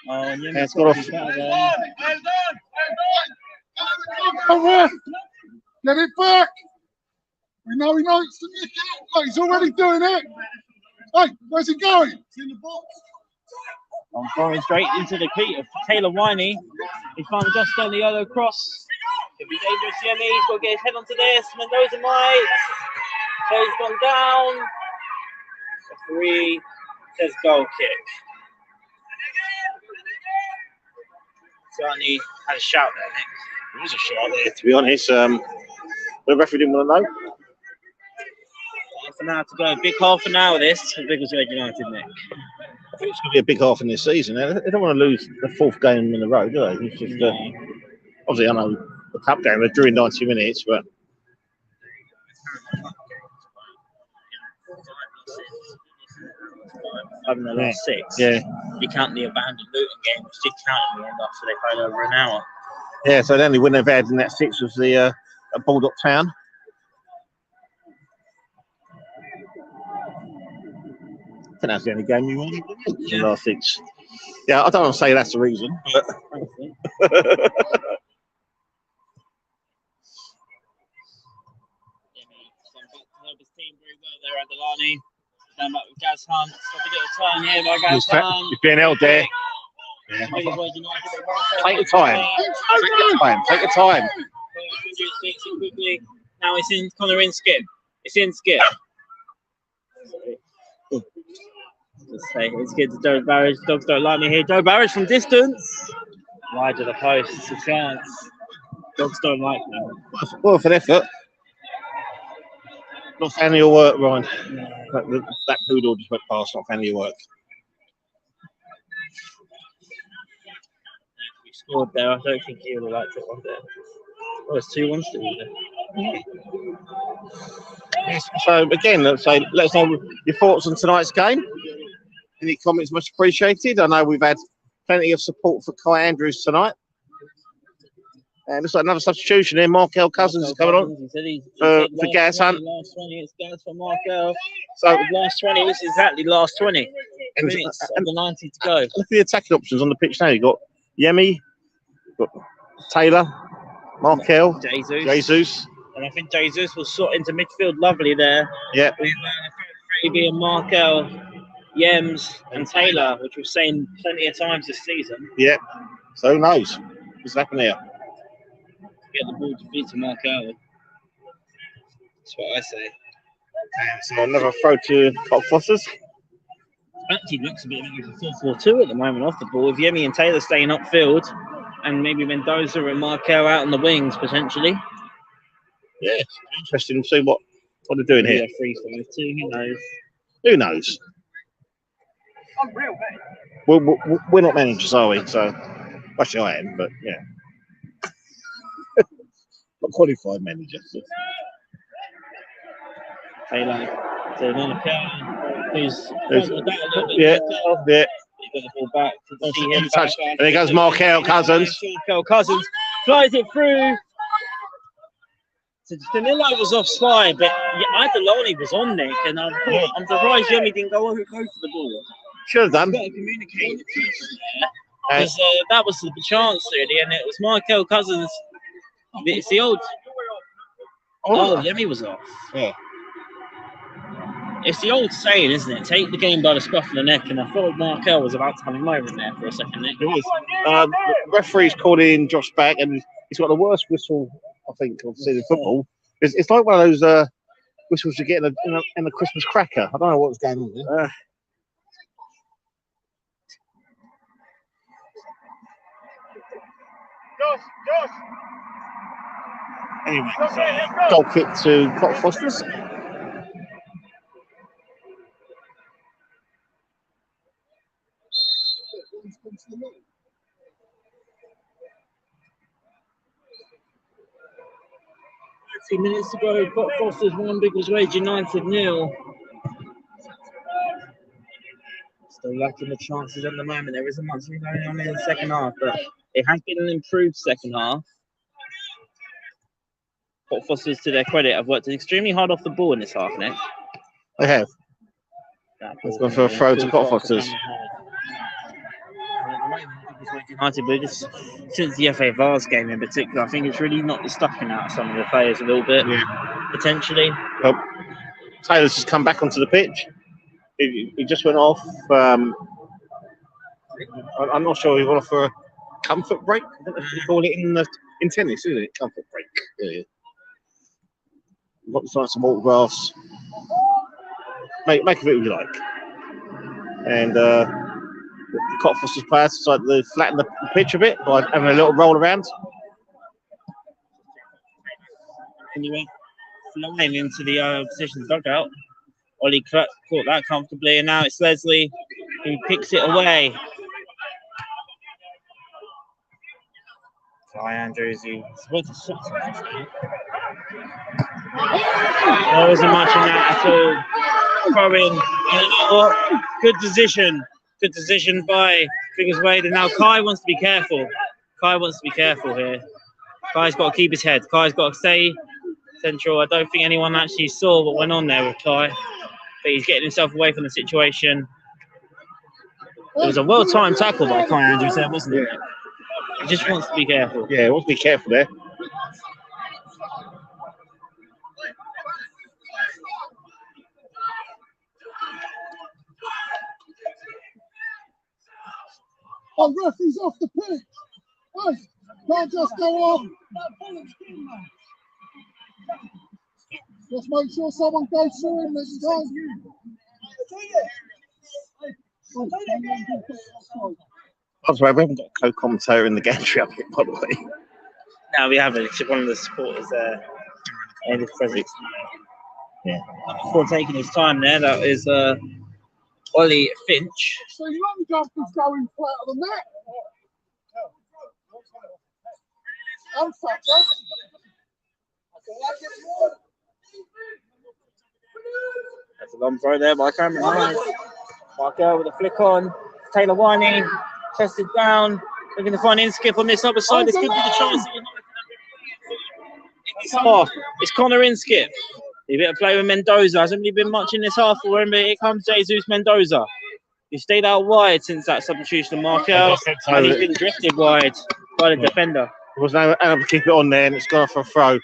Oh, Yemi. It's got off. Get it back! We know he likes to nick it. Look, he's already doing it. Hey, where's he going? It's in the box. I'm throwing straight into the feet of Taylor Winey. He's finally just done the yellow cross. Could be dangerous, Yemi. He's got to get his head onto this. Mendoza might. So he's gone down. Referee says goal kick. Certainly had a shout there, Nick. There was a shot there, to be honest. The referee didn't want to know. Half an hour to go. Big half an hour this for Biggleswade United, Nick. I think it's going to be a big half in this season. They don't want to lose the fourth game in a row, do they? It's just, obviously, I know the cup game, they drew in 90 minutes, but. Having the last 6. Yeah. You count the abandoned Luton game, which did count in the end after they played over an hour. Yeah, so the only win they've had in that 6 was the Bulldog Town. think that's the only game you won in the last 6. Yeah, I don't want to say that's the reason, but There at Delani. Down back with Gaz Hunt. Stop a little turn here by Gaz Hunt. You're being held there. Yeah. Take your time. Take your time. Now it's in Connor in skip. It's in skip. Let's say it's good to Joe Barrage. Dogs don't like me here. Joe Barrage from distance. Wide to the post. It's a chance. Dogs don't like me. Well, for effort. Not fan of your work, Ryan. No. That poodle just went past. Not fan of your work. We scored there. I don't think he would have liked it one there. Oh, it's 2-1 still there. Yes, so again, let us know your thoughts on tonight's game. Any comments much appreciated. I know we've had plenty of support for Kai Andrews tonight. And looks like another substitution here. Markel Cousins is coming on for Gaz Hunt. Last 20, it's Gaz for Markel. So last 20, this is exactly last 20 minutes and the 90 to go. Look at the attacking options on the pitch now. You've got Yemi, got Taylor, Markel, Jesus. And I think Jesus will sort into midfield lovely there. Yeah. With Fabi and Markel, Yems and Taylor, which we've seen plenty of times this season. Yeah. So who knows what's happening here? Get the ball to beat to Markel. That's what I say. And so another throw to Cockfosters. Actually looks a bit like a 4-4-2 at the moment off the ball, with Yemi and Taylor staying upfield, and maybe Mendoza and Markel out on the wings potentially. Yeah, it's interesting to see what they're doing here. 3-5-2, who knows? Who knows? We're not managers, are we? So, actually, I am, but yeah. Not qualified manager. So. Taylor to Markel, who's yeah. He's got the ball back to see him. And there goes Markel Cousins. Markel Cousins flies it through. So Danilo was offside, but Adelani was on Nick, and I'm surprised Yemi didn't go for the ball. Should have done. Because that was the chance really, and it was Markel Cousins. It's the old. Oh, Yemi was off. Yeah. It's the old saying, isn't it? Take the game by the scruff of the neck, and I thought Markel was about to have a moment there for a second. Nick. It was. The referee's called in Josh back, and he's got the worst whistle I think I've seen in football. It's like one of those whistles you get in a Christmas cracker. I don't know what's going on there. Anyway, goal kick to Cockfosters. Minutes to go. Cockfosters 1, Biggleswade United 0. Still lacking the chances at the moment. There isn't much going on in the second half, but it has been an improved second half. Cockfosters, to their credit, have worked extremely hard off the ball in this half, Nick. They have. Let's go for a throw to Cockfosters. United, but just since the FA Vars game in particular, I think it's really knocked the stuffing out of some of the players a little bit, potentially. Well, Taylor's just come back onto the pitch. He just went off. I'm not sure he went off for a comfort break. I don't know if you call it in tennis, isn't it? Comfort break. Yeah. Got some autographs. Make of it what you like. And the Cockfosters players decided to flatten the pitch a bit by having a little roll around. And you went flying into the opposition dugout. Ollie caught that comfortably, and now it's Leslie who picks it away. Kai Andrews, there wasn't much in that at all. Throwing, good decision. Good decision by Biggleswade, and now Kai wants to be careful. Kai wants to be careful here. Kai's got to keep his head. Kai's got to stay central. I don't think anyone actually saw what went on there with Kai. but he's getting himself away from the situation. It was a well-timed tackle by Kai Andrews there, wasn't it? He just wants to be careful. Yeah, he wants to be careful there. Oh, referee's off the pitch. Hey, can't just go off. Just make sure someone goes through him this time. I'm sorry, we haven't got a co-commentator in the gantry up here, by the way. No, we haven't. It's one of the supporters there. Yeah. Before taking his time there, that is Ollie Finch. So long jumpers going flatter than that. I'm fucked up. That's a long throw there by Cameron Hyde. Markel with a flick on. Taylor Winey chested down. Looking to find Inskip on this other side. This could be the chance. It's Connor Inskip. He better play with Mendoza. Hasn't really been much in this half for him, but here comes Jesus Mendoza. He stayed out wide since that substitution of Markel, and he's been drifted wide by the defender. There was no able to keep it on there, and it's gone for a throw.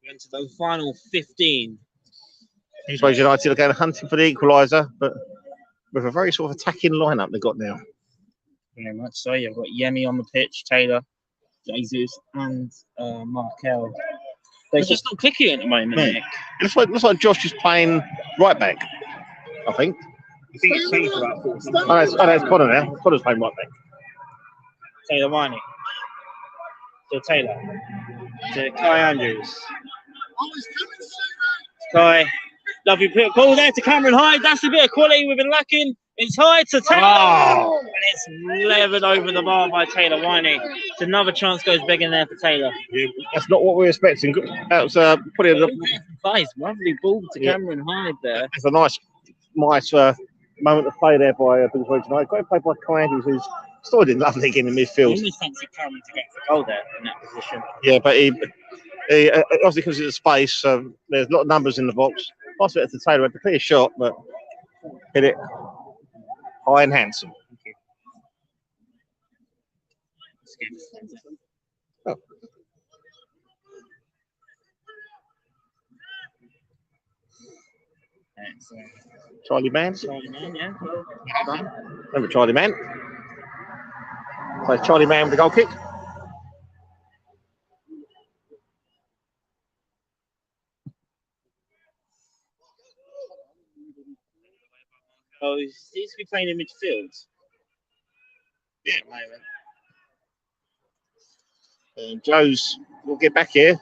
We're into the final 15. Biggleswade United are going hunting for the equaliser, but with a very sort of attacking lineup they've got now. Very much so. You've got Yemi on the pitch, Taylor, Jesus, and Markel. They're just not clicking at the moment, Nick. It looks like Josh is playing right back, I think. I think it's changed for about 40 Oh, no, it's Connor now. Connor's playing right back. Taylor Winey. To Taylor. To Kai Andrews. Kai. Lovely ball there to Cameron Hyde. That's a bit of quality we've been lacking. It's Hyde to Taylor. Oh. And it's levered over the bar by Taylor Winey. It's another chance goes begging there for Taylor. Yeah, that's not what we were expecting. That was probably Nice, lovely ball to Cameron Hyde there. it's a nice moment of play there by Biggleswade United. Great play by Kai Andrews, who's still in lovely in the midfield. He almost fancy Cameron to get the goal there in that position. Yeah, but he obviously because of the space, there's a lot of numbers in the box. Pass it to Taylor, had to clear shot, but hit it high and handsome. Oh. Charlie Man. Charlie Man, yeah. Remember Charlie Man? So Charlie Man with the goal kick. Oh, he seems to be playing in midfield. Yeah, moment. And Joe's will get back here.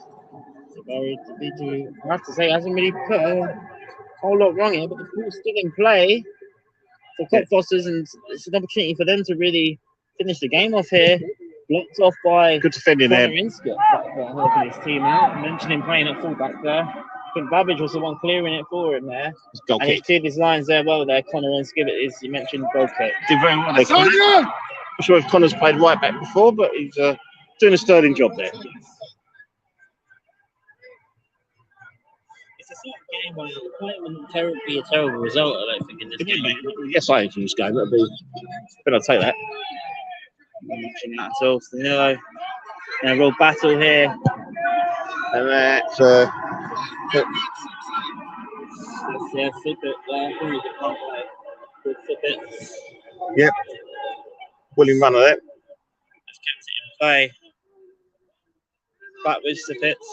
I have to say, hasn't really put a whole lot wrong here, but the ball's still in play for Cockfosters, and it's an opportunity for them to really finish the game off here. Blocked off by good defending there. Inskip, helping his team out. I mentioned him playing at fullback there. I think Babbage was the one clearing it for him there. Goal and kick. he cleared his lines there well there. Connor Inskip, as you mentioned, goal kick. Did very well there, Connor. I'm not sure if Connor's played right back before, but he's doing a sterling job there. It's a sort of game where it wouldn't be a terrible result, I don't think, in this game. Yes, I in this game. That'd be. But I'll take that. That's all. So, a real battle here. And that's yeah, Fibbit there. Good Fibbit. Yep. William runner there. Just kept it in play. Back with Fibbits.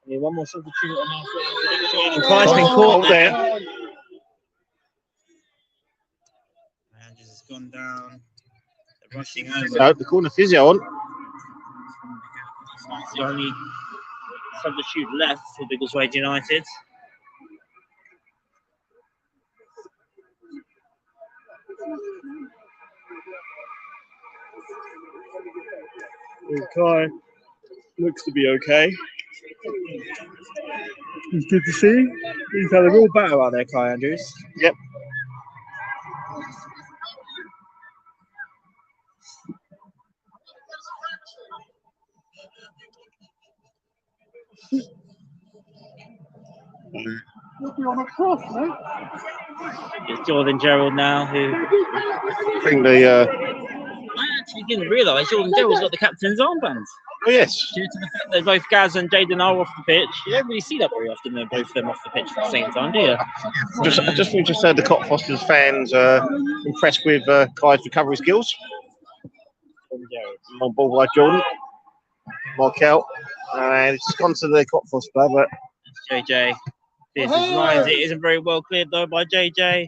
One more substitute on our side. Kai's been caught there. And just gone down. They're rushing over. So the corner physio on. That's the only substitute left for Biggleswade United. Kai looks to be okay. It's good to see. He's had a real battle out there, Kai Andrews. Yep. You'll be on a cross, mate. It's Jordan Gerald now who I think the. I actually didn't realise Jordan Gerald's got the captain's armband. Oh yes. Due to the fact that both Gaz and Jaden are off the pitch, you don't really see that very often. They're both of them off the pitch at the same time, do you? I just heard the Cockfosters fans impressed with Kai's recovery skills. On ball by Jordan, Markel, and it's gone to the Cockfosters player, but JJ. This is lines. It isn't very well cleared though by JJ.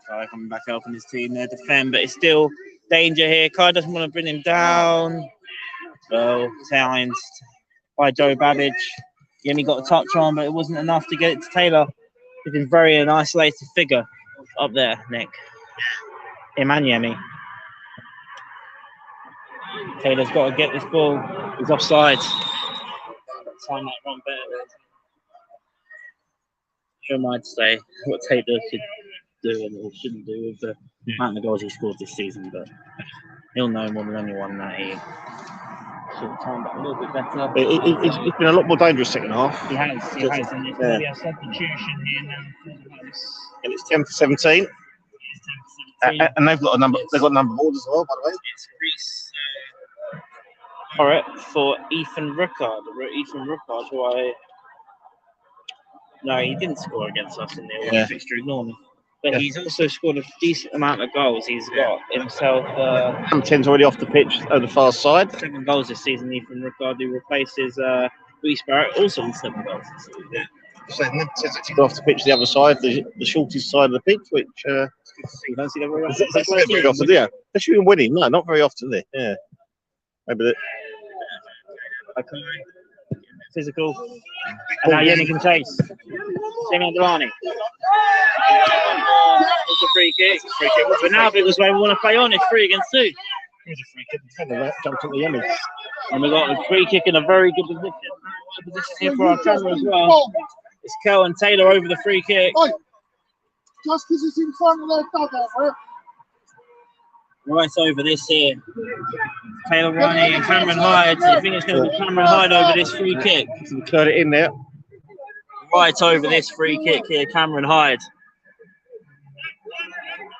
Kai coming back helping his team there defend, but it's still danger here. Kai doesn't want to bring him down. Well, challenged by Joe Babbage. Yemi got a touch on, but it wasn't enough to get it to Taylor. He's been very an isolated figure up there, Nick. Him and Yemi. Taylor's got to get this ball. He's offside. Time that run better. Who am I to say what Taylor could do and shouldn't do with the amount of goals he scored this season, but he'll know more than anyone that he should have timed that a little bit better. It's been a lot more dangerous second half. He has, and it's going to be a substitution here now. And it's 10 for 17. And they've got a number. They've got a number board as well, by the way. It's Reese Horrett for Ethan Rickard. Ethan Rickard, who no, he didn't score against us in the fixture. Ignore me. But he's also scored a decent amount of goals. He's got himself. 10's already off the pitch on the far side. 7 goals this season. Ethan Rickard, who replaces Reese Barrett, also with 7 goals this season. Yeah. So Ned's actually got off the pitch the other side, the shortest side of the pitch, which you don't see that very often. That's not very often, yeah. Especially in winning, no, not very often, there. Yeah. Maybe that. Okay. Physical. And now Yeni can chase. Same Delani. It's a free kick. But now Biggleswade we want to play on. It's 3 against 2. Here's a free kick. Defender that jumped at the Yemi. And we got a free kick in a very good position. Position here for our camera as well. It's Kel and Taylor over the free kick. Oi, just because it's in front of their dugout, right? Right over this here. Taylor Ronnie and Cameron Hyde. I think it's going to be Cameron Hyde over this free kick. Cleared it in there. Right over this free kick here, Cameron Hyde.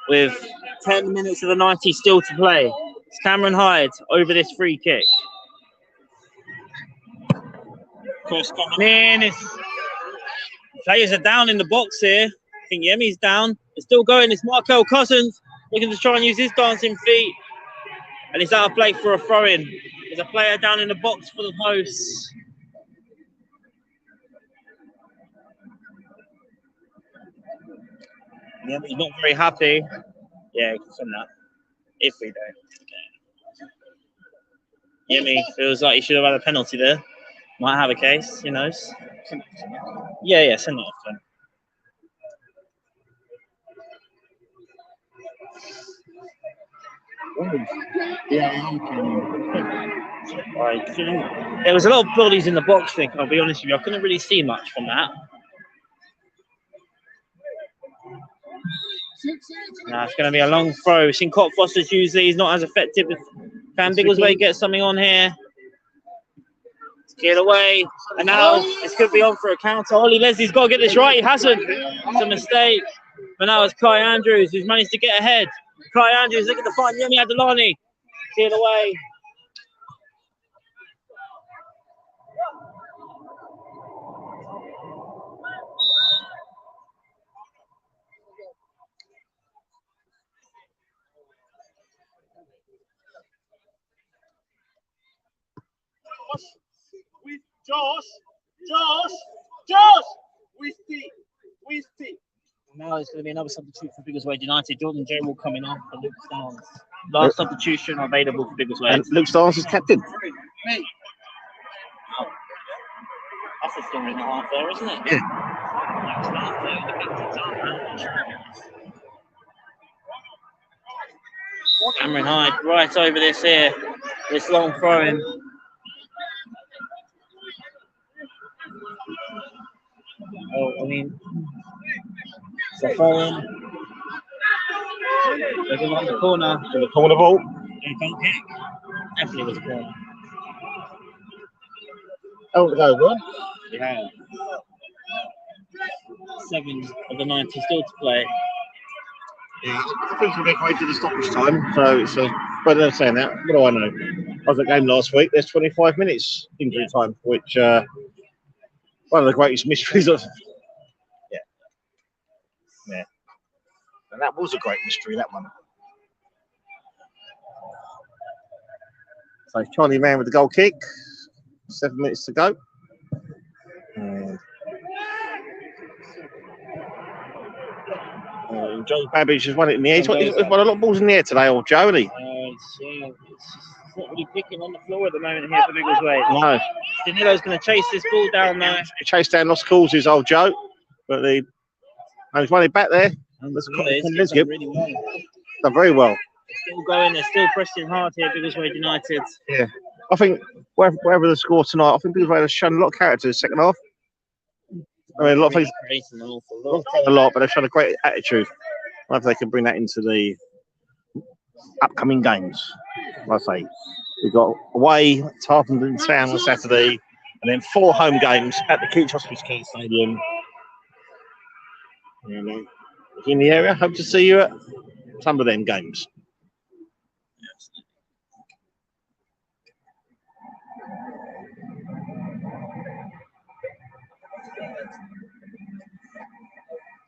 With 10 minutes of the 90 still to play. It's Cameron Hyde over this free kick. Cross coming in. Players are down in the box here. I think Yemi's down. It's still going. It's Markel Cousins looking to try and use his dancing feet. And it's out of play for a throw-in. There's a player down in the box for the posts. Yemi's not very happy. Yeah, from that. If we do. Okay. Yemi feels like he should have had a penalty there. Might have a case, who knows? Yeah, send it off to him. There was a lot of bodies in the box, Nick, I'll be honest with you. I couldn't really see much from that. Now it's going to be a long throw. We've seen Cockfosters use these, not as effective. Can Biggleswade get something on here? Get away, and now this could be on for a counter. Ollie Leslie's got to get this right. He hasn't. It's a mistake. But now it's Kai Andrews who's managed to get ahead. Kai Andrews looking to find Yemi Adelani. Get away. Josh, with the. Now it's going to be another substitute for Biggleswade United. Jordan J will coming off for Luke Starnes. Last substitution available for Biggleswade. And Luke Starnes is captain. Oh. That's a story and a half there, isn't it? Yeah. Cameron Hyde right over this here. This long throw in. Oh, I mean, it's a throw in. They're on the corner. In the corner ball. They don't kick. Definitely was a corner. Oh, no, what? Yeah. 7 of the 90 still to play. Yeah, I think we'll get way to the stoppage time. So it's but they're saying that. What do I know? I was at the game last week. There's 25 minutes injury time, which one of the greatest mysteries of. Yeah. And that was a great mystery, that one. So Charlie Man with the goal kick. 7 minutes to go. Joe Babbage has won it in the air. He's won a lot of balls in the air today, old Joe, hasn't he? It's not really picking on the floor at the moment here for Biggleswade. No. Danilo's going to chase this ball down now. He chased down lost causes, old Joe. But he's won it back there. And that's done really well. Done very well. They're still going, they're still pressing hard here, Biggleswade United. Yeah. I think, wherever the score tonight, I think Biggleswade has shown a lot of character in the second half. I mean, a lot of things. A lot, but they've shown a great attitude. I hope they can bring that into the upcoming games. Like I say, we've got away to Harpenden Town on Saturday, and then 4 home games at the Keach Hospice Care Stadium. And, if you're in the area, hope to see you at some of them games.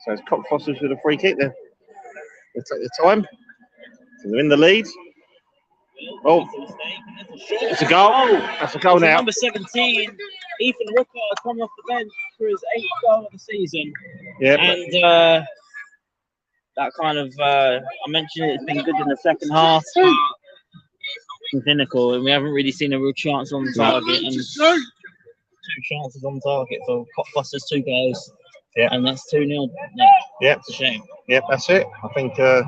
So it's Cockfosters with a free kick there. They'll take their time. So they're in the lead. Oh, it's a goal. That's a goal now. Number 17, Ethan Rooker, coming off the bench for his 8th goal of the season. Yeah. And that kind of, I mentioned it's been good in the second half. It's not been clinical, and we haven't really seen a real chance on target. And 2 chances on target for Cockfosters, 2 goals. Yeah. And that's 2-0. Yeah. It's a shame. Yep, that's it. I think could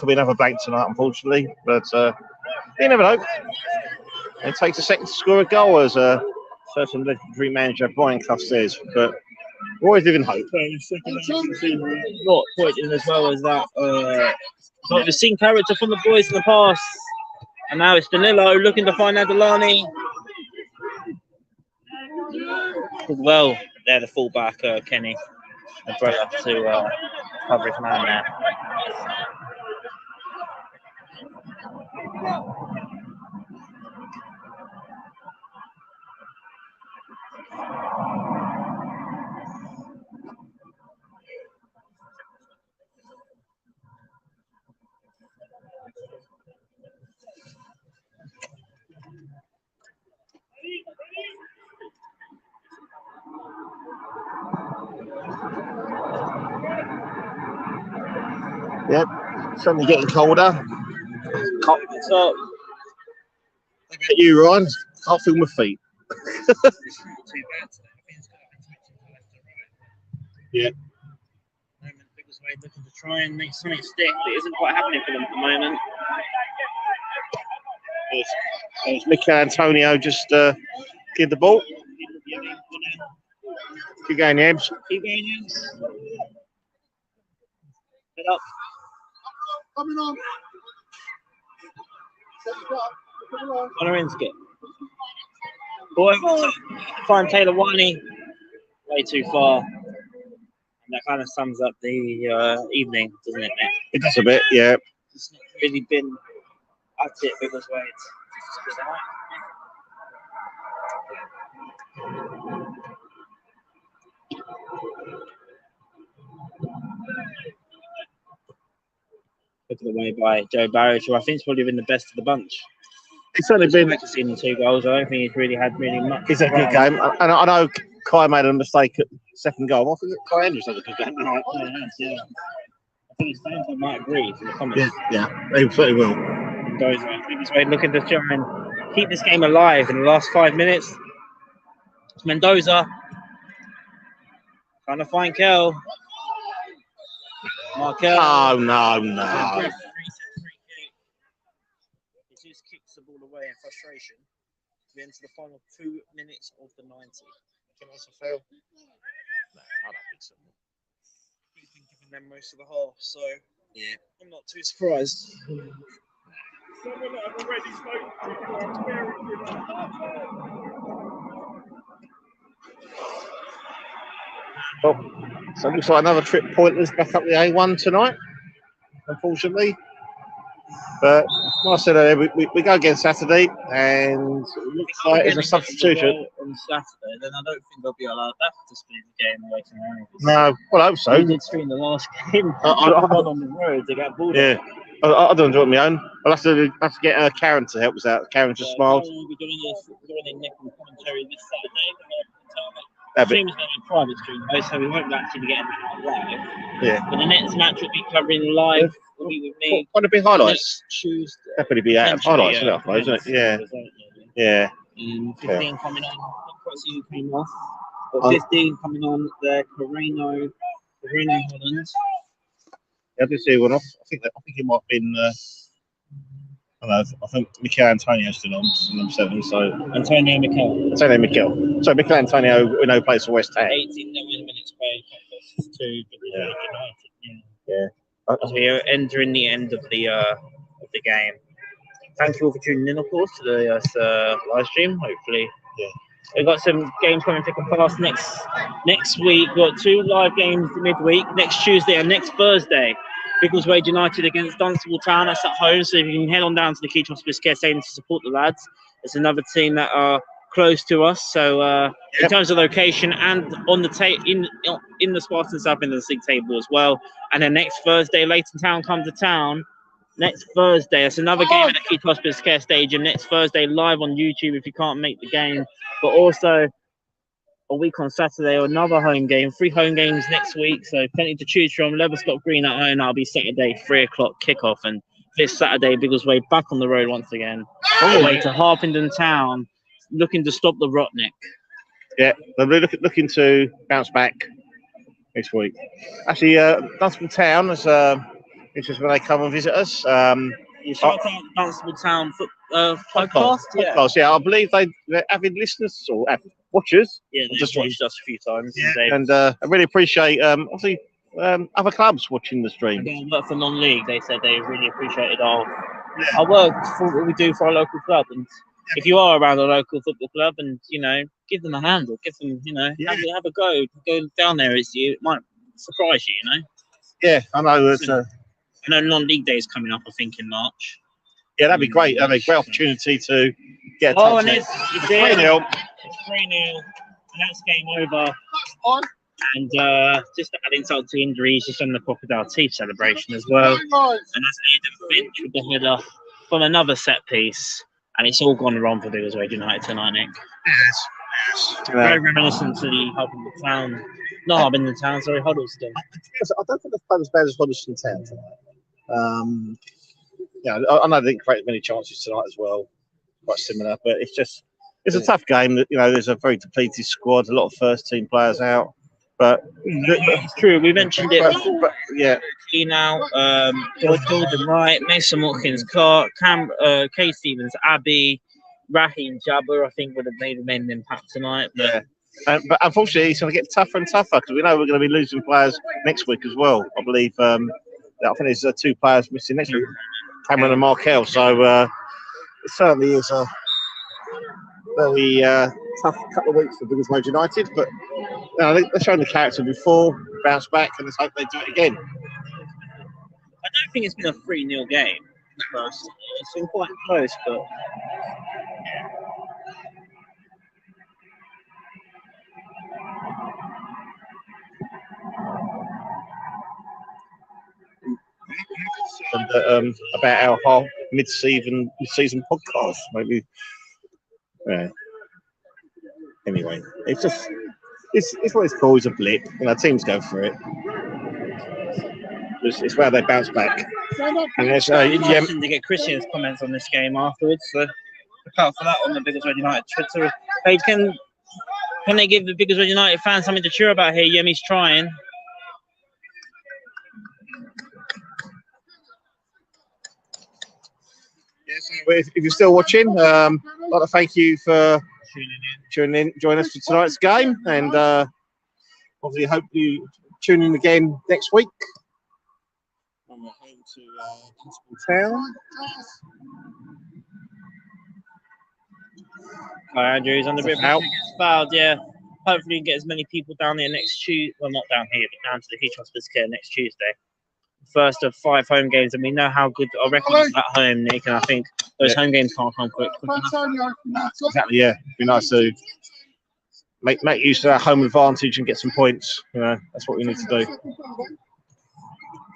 be another blank tonight, unfortunately. But you never know. It takes a second to score a goal, as a certain legendary manager Brian Clough says. But we're always living hope. Not pointing as well as that. So we've seen character from the boys in the past, and now it's Danilo looking to find Adelani. As well, they're the fullback, Kenny Umbrella, to cover his man there. Yep, certainly getting colder. So, you, Ryan, can't feel my feet. Yeah. Biggleswade looking to try and make something stick, but it isn't quite happening for them at the moment. There's Mikel Antonio just give the ball. Keep going, Ebs. Keep going, Ebs. Head up. Coming on. Honorinski. Boy, find Taylor Winey. Way too far. And that kind of sums up the evening, doesn't it, mate? It does a bit, yeah. It's not really been at it Biggleswade. Taken away by Joe Barrett, who I think has probably been the best of the bunch. It's certainly been. I've seen the 2 goals. I don't think he's really had really much. It's a good game. And I know Kai made a mistake at second goal. I think Kai Andrews had a good game tonight. Yeah. I think his fans might agree from the comments. Yeah, they certainly will. Mendoza looking to try and keep this game alive in the last 5 minutes. It's Mendoza trying to find Kel. Markel. Oh, no. He just kicks the ball away in frustration. We enter the final 2 minutes of the 90. Can also fail? No, I don't think so. We've been giving them most of the half, so Yeah, I'm not too surprised. Well, so it looks like another trip pointless back up the A1 tonight, unfortunately. But like I said earlier, we go again Saturday, and it looks like there's a substitution. On Saturday, then I don't think they'll be allowed back to split the game away from home. No, well, I hope so. We did stream the last game. I on the road to get bored. Yeah, I don't do it on my own. I'll have to get Karen to help us out. Karen just smiled. We'll be doing a nickel commentary this Saturday. The stream's going to be private stream, though, so we won't actually be getting that live. Yeah. But the next match will be covering live. Will be with me. Quite a big highlights. Tuesday. Definitely be out of highlights, isn't it? I suppose, isn't it? Yeah. Yeah. 15 coming on. Quite a few came off. But 15 coming on the Carino Holland. Yeah, I did see one off. I think it might have been. I don't know. I think Mikel Antonio's still on number 7. So Antonio Mikel. So Mikel Antonio, we know, plays for West Ham. 18 minutes played. Cockfosters 2. Yeah. As we are entering the end of the game. Thank you all for tuning in, of course, to the live stream. Hopefully, we've got some games coming thick and fast next week. We've got 2 live games midweek, next Tuesday and next Thursday. Biggleswade United against Dunstable Town. That's at home, so if you can head on down to the Cockfosters FC Stadium to support the lads. It's another team that are close to us. So in terms of location and on the in the Spartan South Midlands League table as well. And then next Thursday, Leighton Town come to town. Next Thursday, that's another game at the Cockfosters FC Stadium. Next Thursday, live on YouTube if you can't make the game. But also a week on Saturday, another home game. 3 home games next week, so plenty to choose from. Leverstock Green at home. That'll be Saturday, 3 o'clock kickoff. And this Saturday, Biggleswade back on the road once again. All the way to Harpenden Town, looking to stop the Rotnik. Yeah, they're looking to bounce back next week. Actually, Dunstable Town is just when they come and visit us. You shout out Dunstable Town podcast? Yeah, I believe they're avid listeners or avid watchers. Yeah, they've just watched us a few times. Yeah. And I really appreciate obviously other clubs watching the stream. Again, work for non-league. They said they really appreciated our work for what we do for our local club. And if you are around a local football club, and give them a handle, give them have a go down there. It might surprise you, Yeah, I know. I know non-league day is coming up, I think, in March. Yeah, that'd be great. That'd be a great opportunity to get a touch. And it's 3-0. It's 3-0. And that's game over. And just to add insult to injury, he's just on the crocodile teeth celebration as well. And that's Aidan Finch with the header from another set piece. And it's all gone wrong for Biggleswade United tonight, Nick. Yes. Very reminiscent to the Harpenden Town. Not Harpenden Town, sorry, Huddleston. I don't think they've played as bad as Huddleston Town tonight. I know they didn't create many chances tonight as well. Quite similar, but it's a tough game. There's a very depleted squad, a lot of first team players out. But it's true. We mentioned it before. But now, Jordan Wright, Mason Watkins, Clark, Kay Stevens, Abbey, Raheem Jabber, I think would have made a main impact tonight. But but unfortunately, it's going to get tougher and tougher because we know we're going to be losing players next week as well. I believe. I think there's 2 players missing next week, Cameron and Markel. So it certainly is a very tough couple of weeks for Biggleswade United. But they've shown the character before, bounce back, and let's hope they do it again. I don't think it's been a 3-0 game. It's been quite close, but. And about our mid-season podcast, maybe. Yeah. Anyway, it's what it's called. It's a blip. Teams go through it. It's where they bounce back. And there's to get Christian's comments on this game afterwards. So look out for that on the Biggleswade United Twitter. Hey, can they give the Biggleswade United fans something to cheer about here? Yemi's trying. If you're still watching, I'd like to thank you for joining us for tonight's game, and obviously hope you tune in again next week. I'm hoping to Town. Andrews on the rip Out. gets fouled, yeah. Hopefully, we can get as many people down there next Tuesday. Well, not down here, but down to the Heat Hospice Care next Tuesday. First of 5 home games, and we know how good our record is at home, Nick. And I think those home games can't come quick enough. Exactly, yeah. It'd be nice to make use of our home advantage and get some points. You know, that's what we need to do.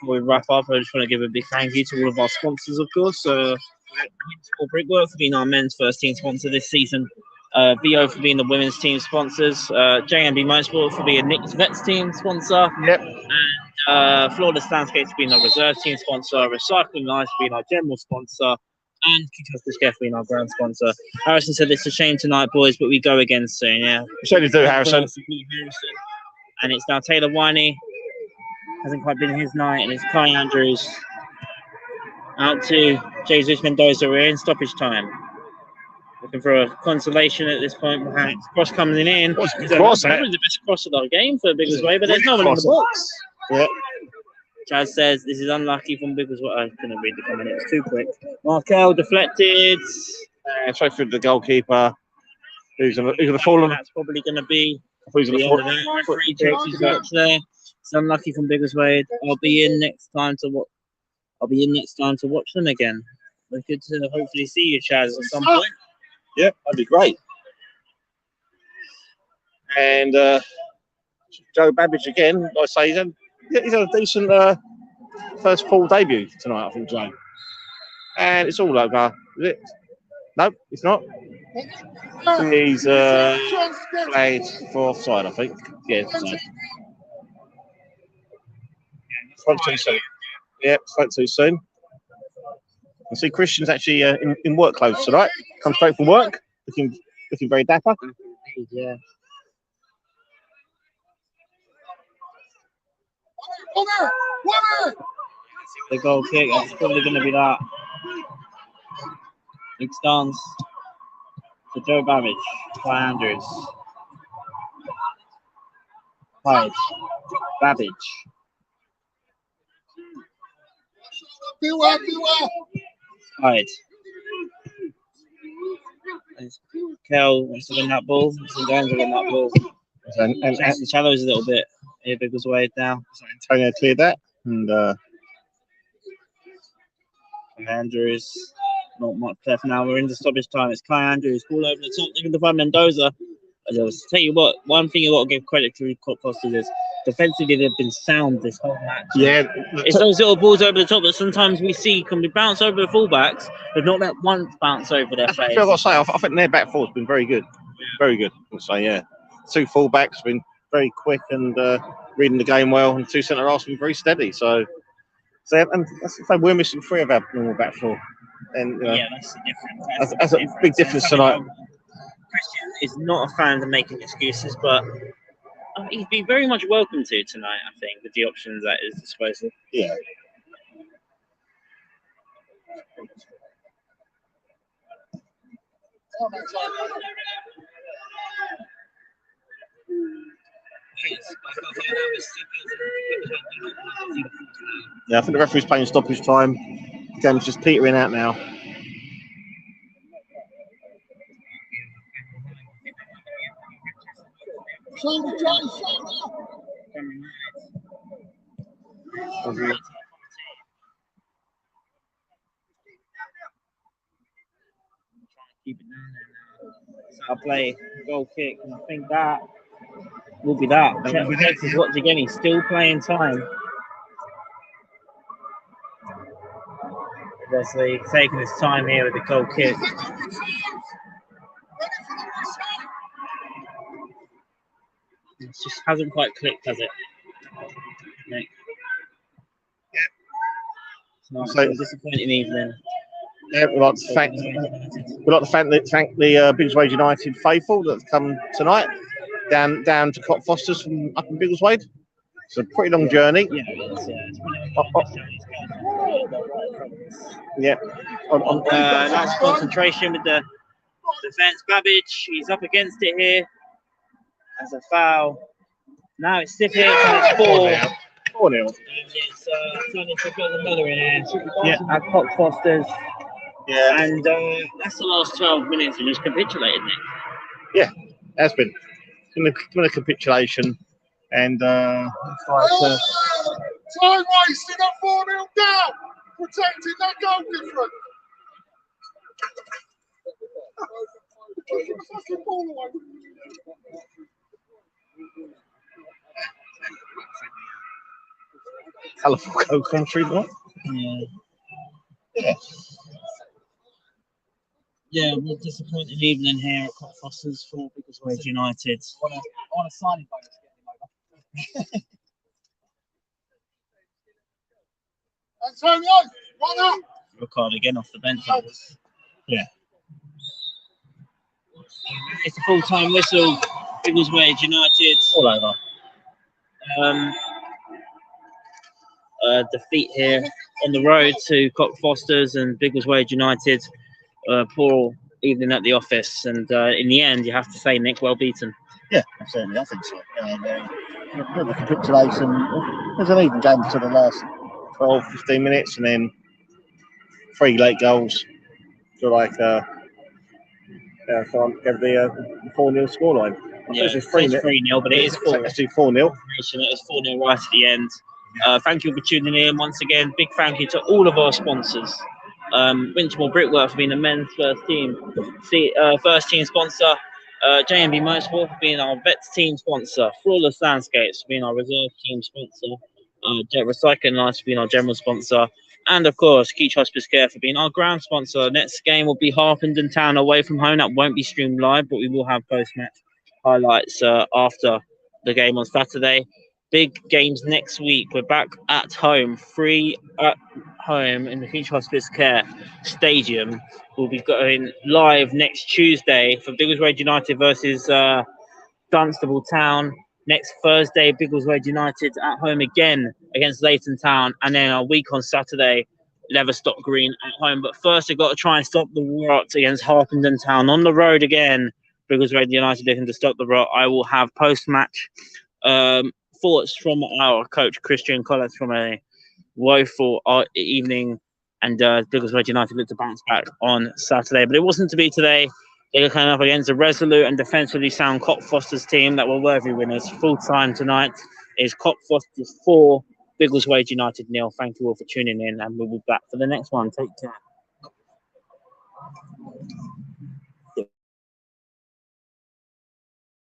Before we wrap up, I just want to give a big thank you to all of our sponsors, of course. Brickwork for being our men's first team sponsor this season. VO for being the women's team sponsors. JMB Motorsport for being Nick's Vets team sponsor. Yep. And Flawless Landscapes for being our reserve team sponsor. Recycling Life for being our general sponsor. And Cockfosters FC for being our grand sponsor. Harrison said it's a shame tonight, boys, but we go again soon, yeah? We certainly do, Harrison. And it's now Taylor Winey. Hasn't quite been his night, and it's Kai Andrews. Out to Jesus Mendoza. We're in stoppage time. Looking for a consolation at this point. Cross coming in. Probably the best cross of the game for Biggleswade, but there's no one in the box. Yeah. Chaz says this is unlucky from Biggleswade. I couldn't read the comment. It was too quick. Markel deflected. Straight through the goalkeeper. Who's gonna fall on? That's probably going to be Who's the end of that. Free checks his watch there. It's unlucky from Biggleswade. I'll be in next time to watch them again. We're good to hopefully see you, Chaz, at some point. Yeah, that'd be great. And Joe Babbage again, like I say, he's had a decent first full debut tonight, I think, Joe. And it's all over. Is it? No, it's not. He's played for offside, I think. Yeah, offside. Spoke too soon. Yeah, spoke too soon. I see Christian's actually in work clothes tonight. Come straight from work, looking very dapper. Yeah. The goal kick, it's probably going to be that. Big stance to Joe Babbage, by Andrews. Hyde, Babbage. Hyde. Kel wants to win that ball. St. John's will win that ball. And Jason Shallows a little bit. Here, Biggleswade now. Antonio cleared that. And Andrews. Not much left now. We're into stoppage time. It's Kai Andrews. Ball over the top. Looking to find Mendoza. I'll tell you what, one thing you've got to give credit to Cockfosters is defensively they've been sound this whole match. Yeah. It's those little balls over the top that sometimes we see can be bounced over the fullbacks, but not that once bounce over their face. I've got to say, I think their back four's been very good. Very good, I would say, yeah. 2 fullbacks been very quick and reading the game well, and 2 centre-halves been very steady. So and we're missing 3 of our normal back four. And yeah, that's the difference. That's a big difference tonight. Christian is not a fan of making excuses, but he'd be very much welcome to tonight, I think, with the options at his disposal. Yeah. Yeah, I think the referee's playing stoppage time. The game's just petering out now. Keep it down there now. So I'll play goal kick, and I think that will be that. Chet is watching again. He's still playing time. Obviously taking his time here with the goal kick. It just hasn't quite clicked, has it? Nick? It's a disappointing evening. Yeah, we'd like to thank the Biggleswade United faithful that have come tonight down to Cockfosters from up in Biggleswade. It's a pretty long journey. Yeah, it's yeah. Nice concentration with the defence. Babbage, he's up against it here. As a foul. Now it's stiff hit and it's 4. 4-0. And it's turning to Golden Miller in Yeah. at Cockfosters. Yeah. And that's the last 12 minutes and just capitulated, Nick. Yeah, has been. It's been a capitulation. And it's like, Time wasting at 4-0 down, protecting that goal difference. Kicking the fucking ball away. colourful commentary, what? Yeah. Yeah. Yeah, we're disappointed evening here at Cockfosters for Biggleswade United. I want a signing bonus to get him over. Antonio, one up. Ricardo again off the bench. Yeah. It's a full-time whistle. Biggleswade United. All over. Defeat here on the road to Cockfosters and Biggleswade United. Poor evening at the office, and in the end, you have to say, Nick, well beaten. Yeah, certainly, I think so. The capitulation. There's an even game to the last 12, 15 minutes, and then 3 late goals. So like, can't give the 4-0 scoreline. Yeah, it's 3-0, but it is 4. It's 4-0. It is 4-0 right at the end. Thank you for tuning in once again. Big thank you to all of our sponsors. Winchmore Brickwork for being the men's first team sponsor. JMB Motorsport for being our vets team sponsor. Flawless Landscapes for being our reserve team sponsor. Jet Recycling Lines for being our general sponsor. And of course, Keach Hospice Care for being our ground sponsor. Next game will be Harpenden Town away from home. That won't be streamed live, but we will have post-match highlights after the game on Saturday. Big games next week. We're back at home, free at home in the Keach Hospice Care Stadium. We'll be going live next Tuesday for Biggleswade United versus Dunstable Town. Next Thursday, Biggleswade United at home again against Leighton Town. And then a week on Saturday, Leverstock Green at home. But first, we've got to try and stop the rot against Harpenden Town on the road again. Biggleswade United looking to stop the rot. I will have post-match thoughts from our coach, Christian Collins, from a woeful evening. And Biggleswade United looked to bounce back on Saturday. But it wasn't to be today. They were coming up against a resolute and defensively sound Cockfosters team that were worthy winners. Full time tonight is Cockfosters 4, Biggleswade United 0. Thank you all for tuning in, and we'll be back for the next one. Take care.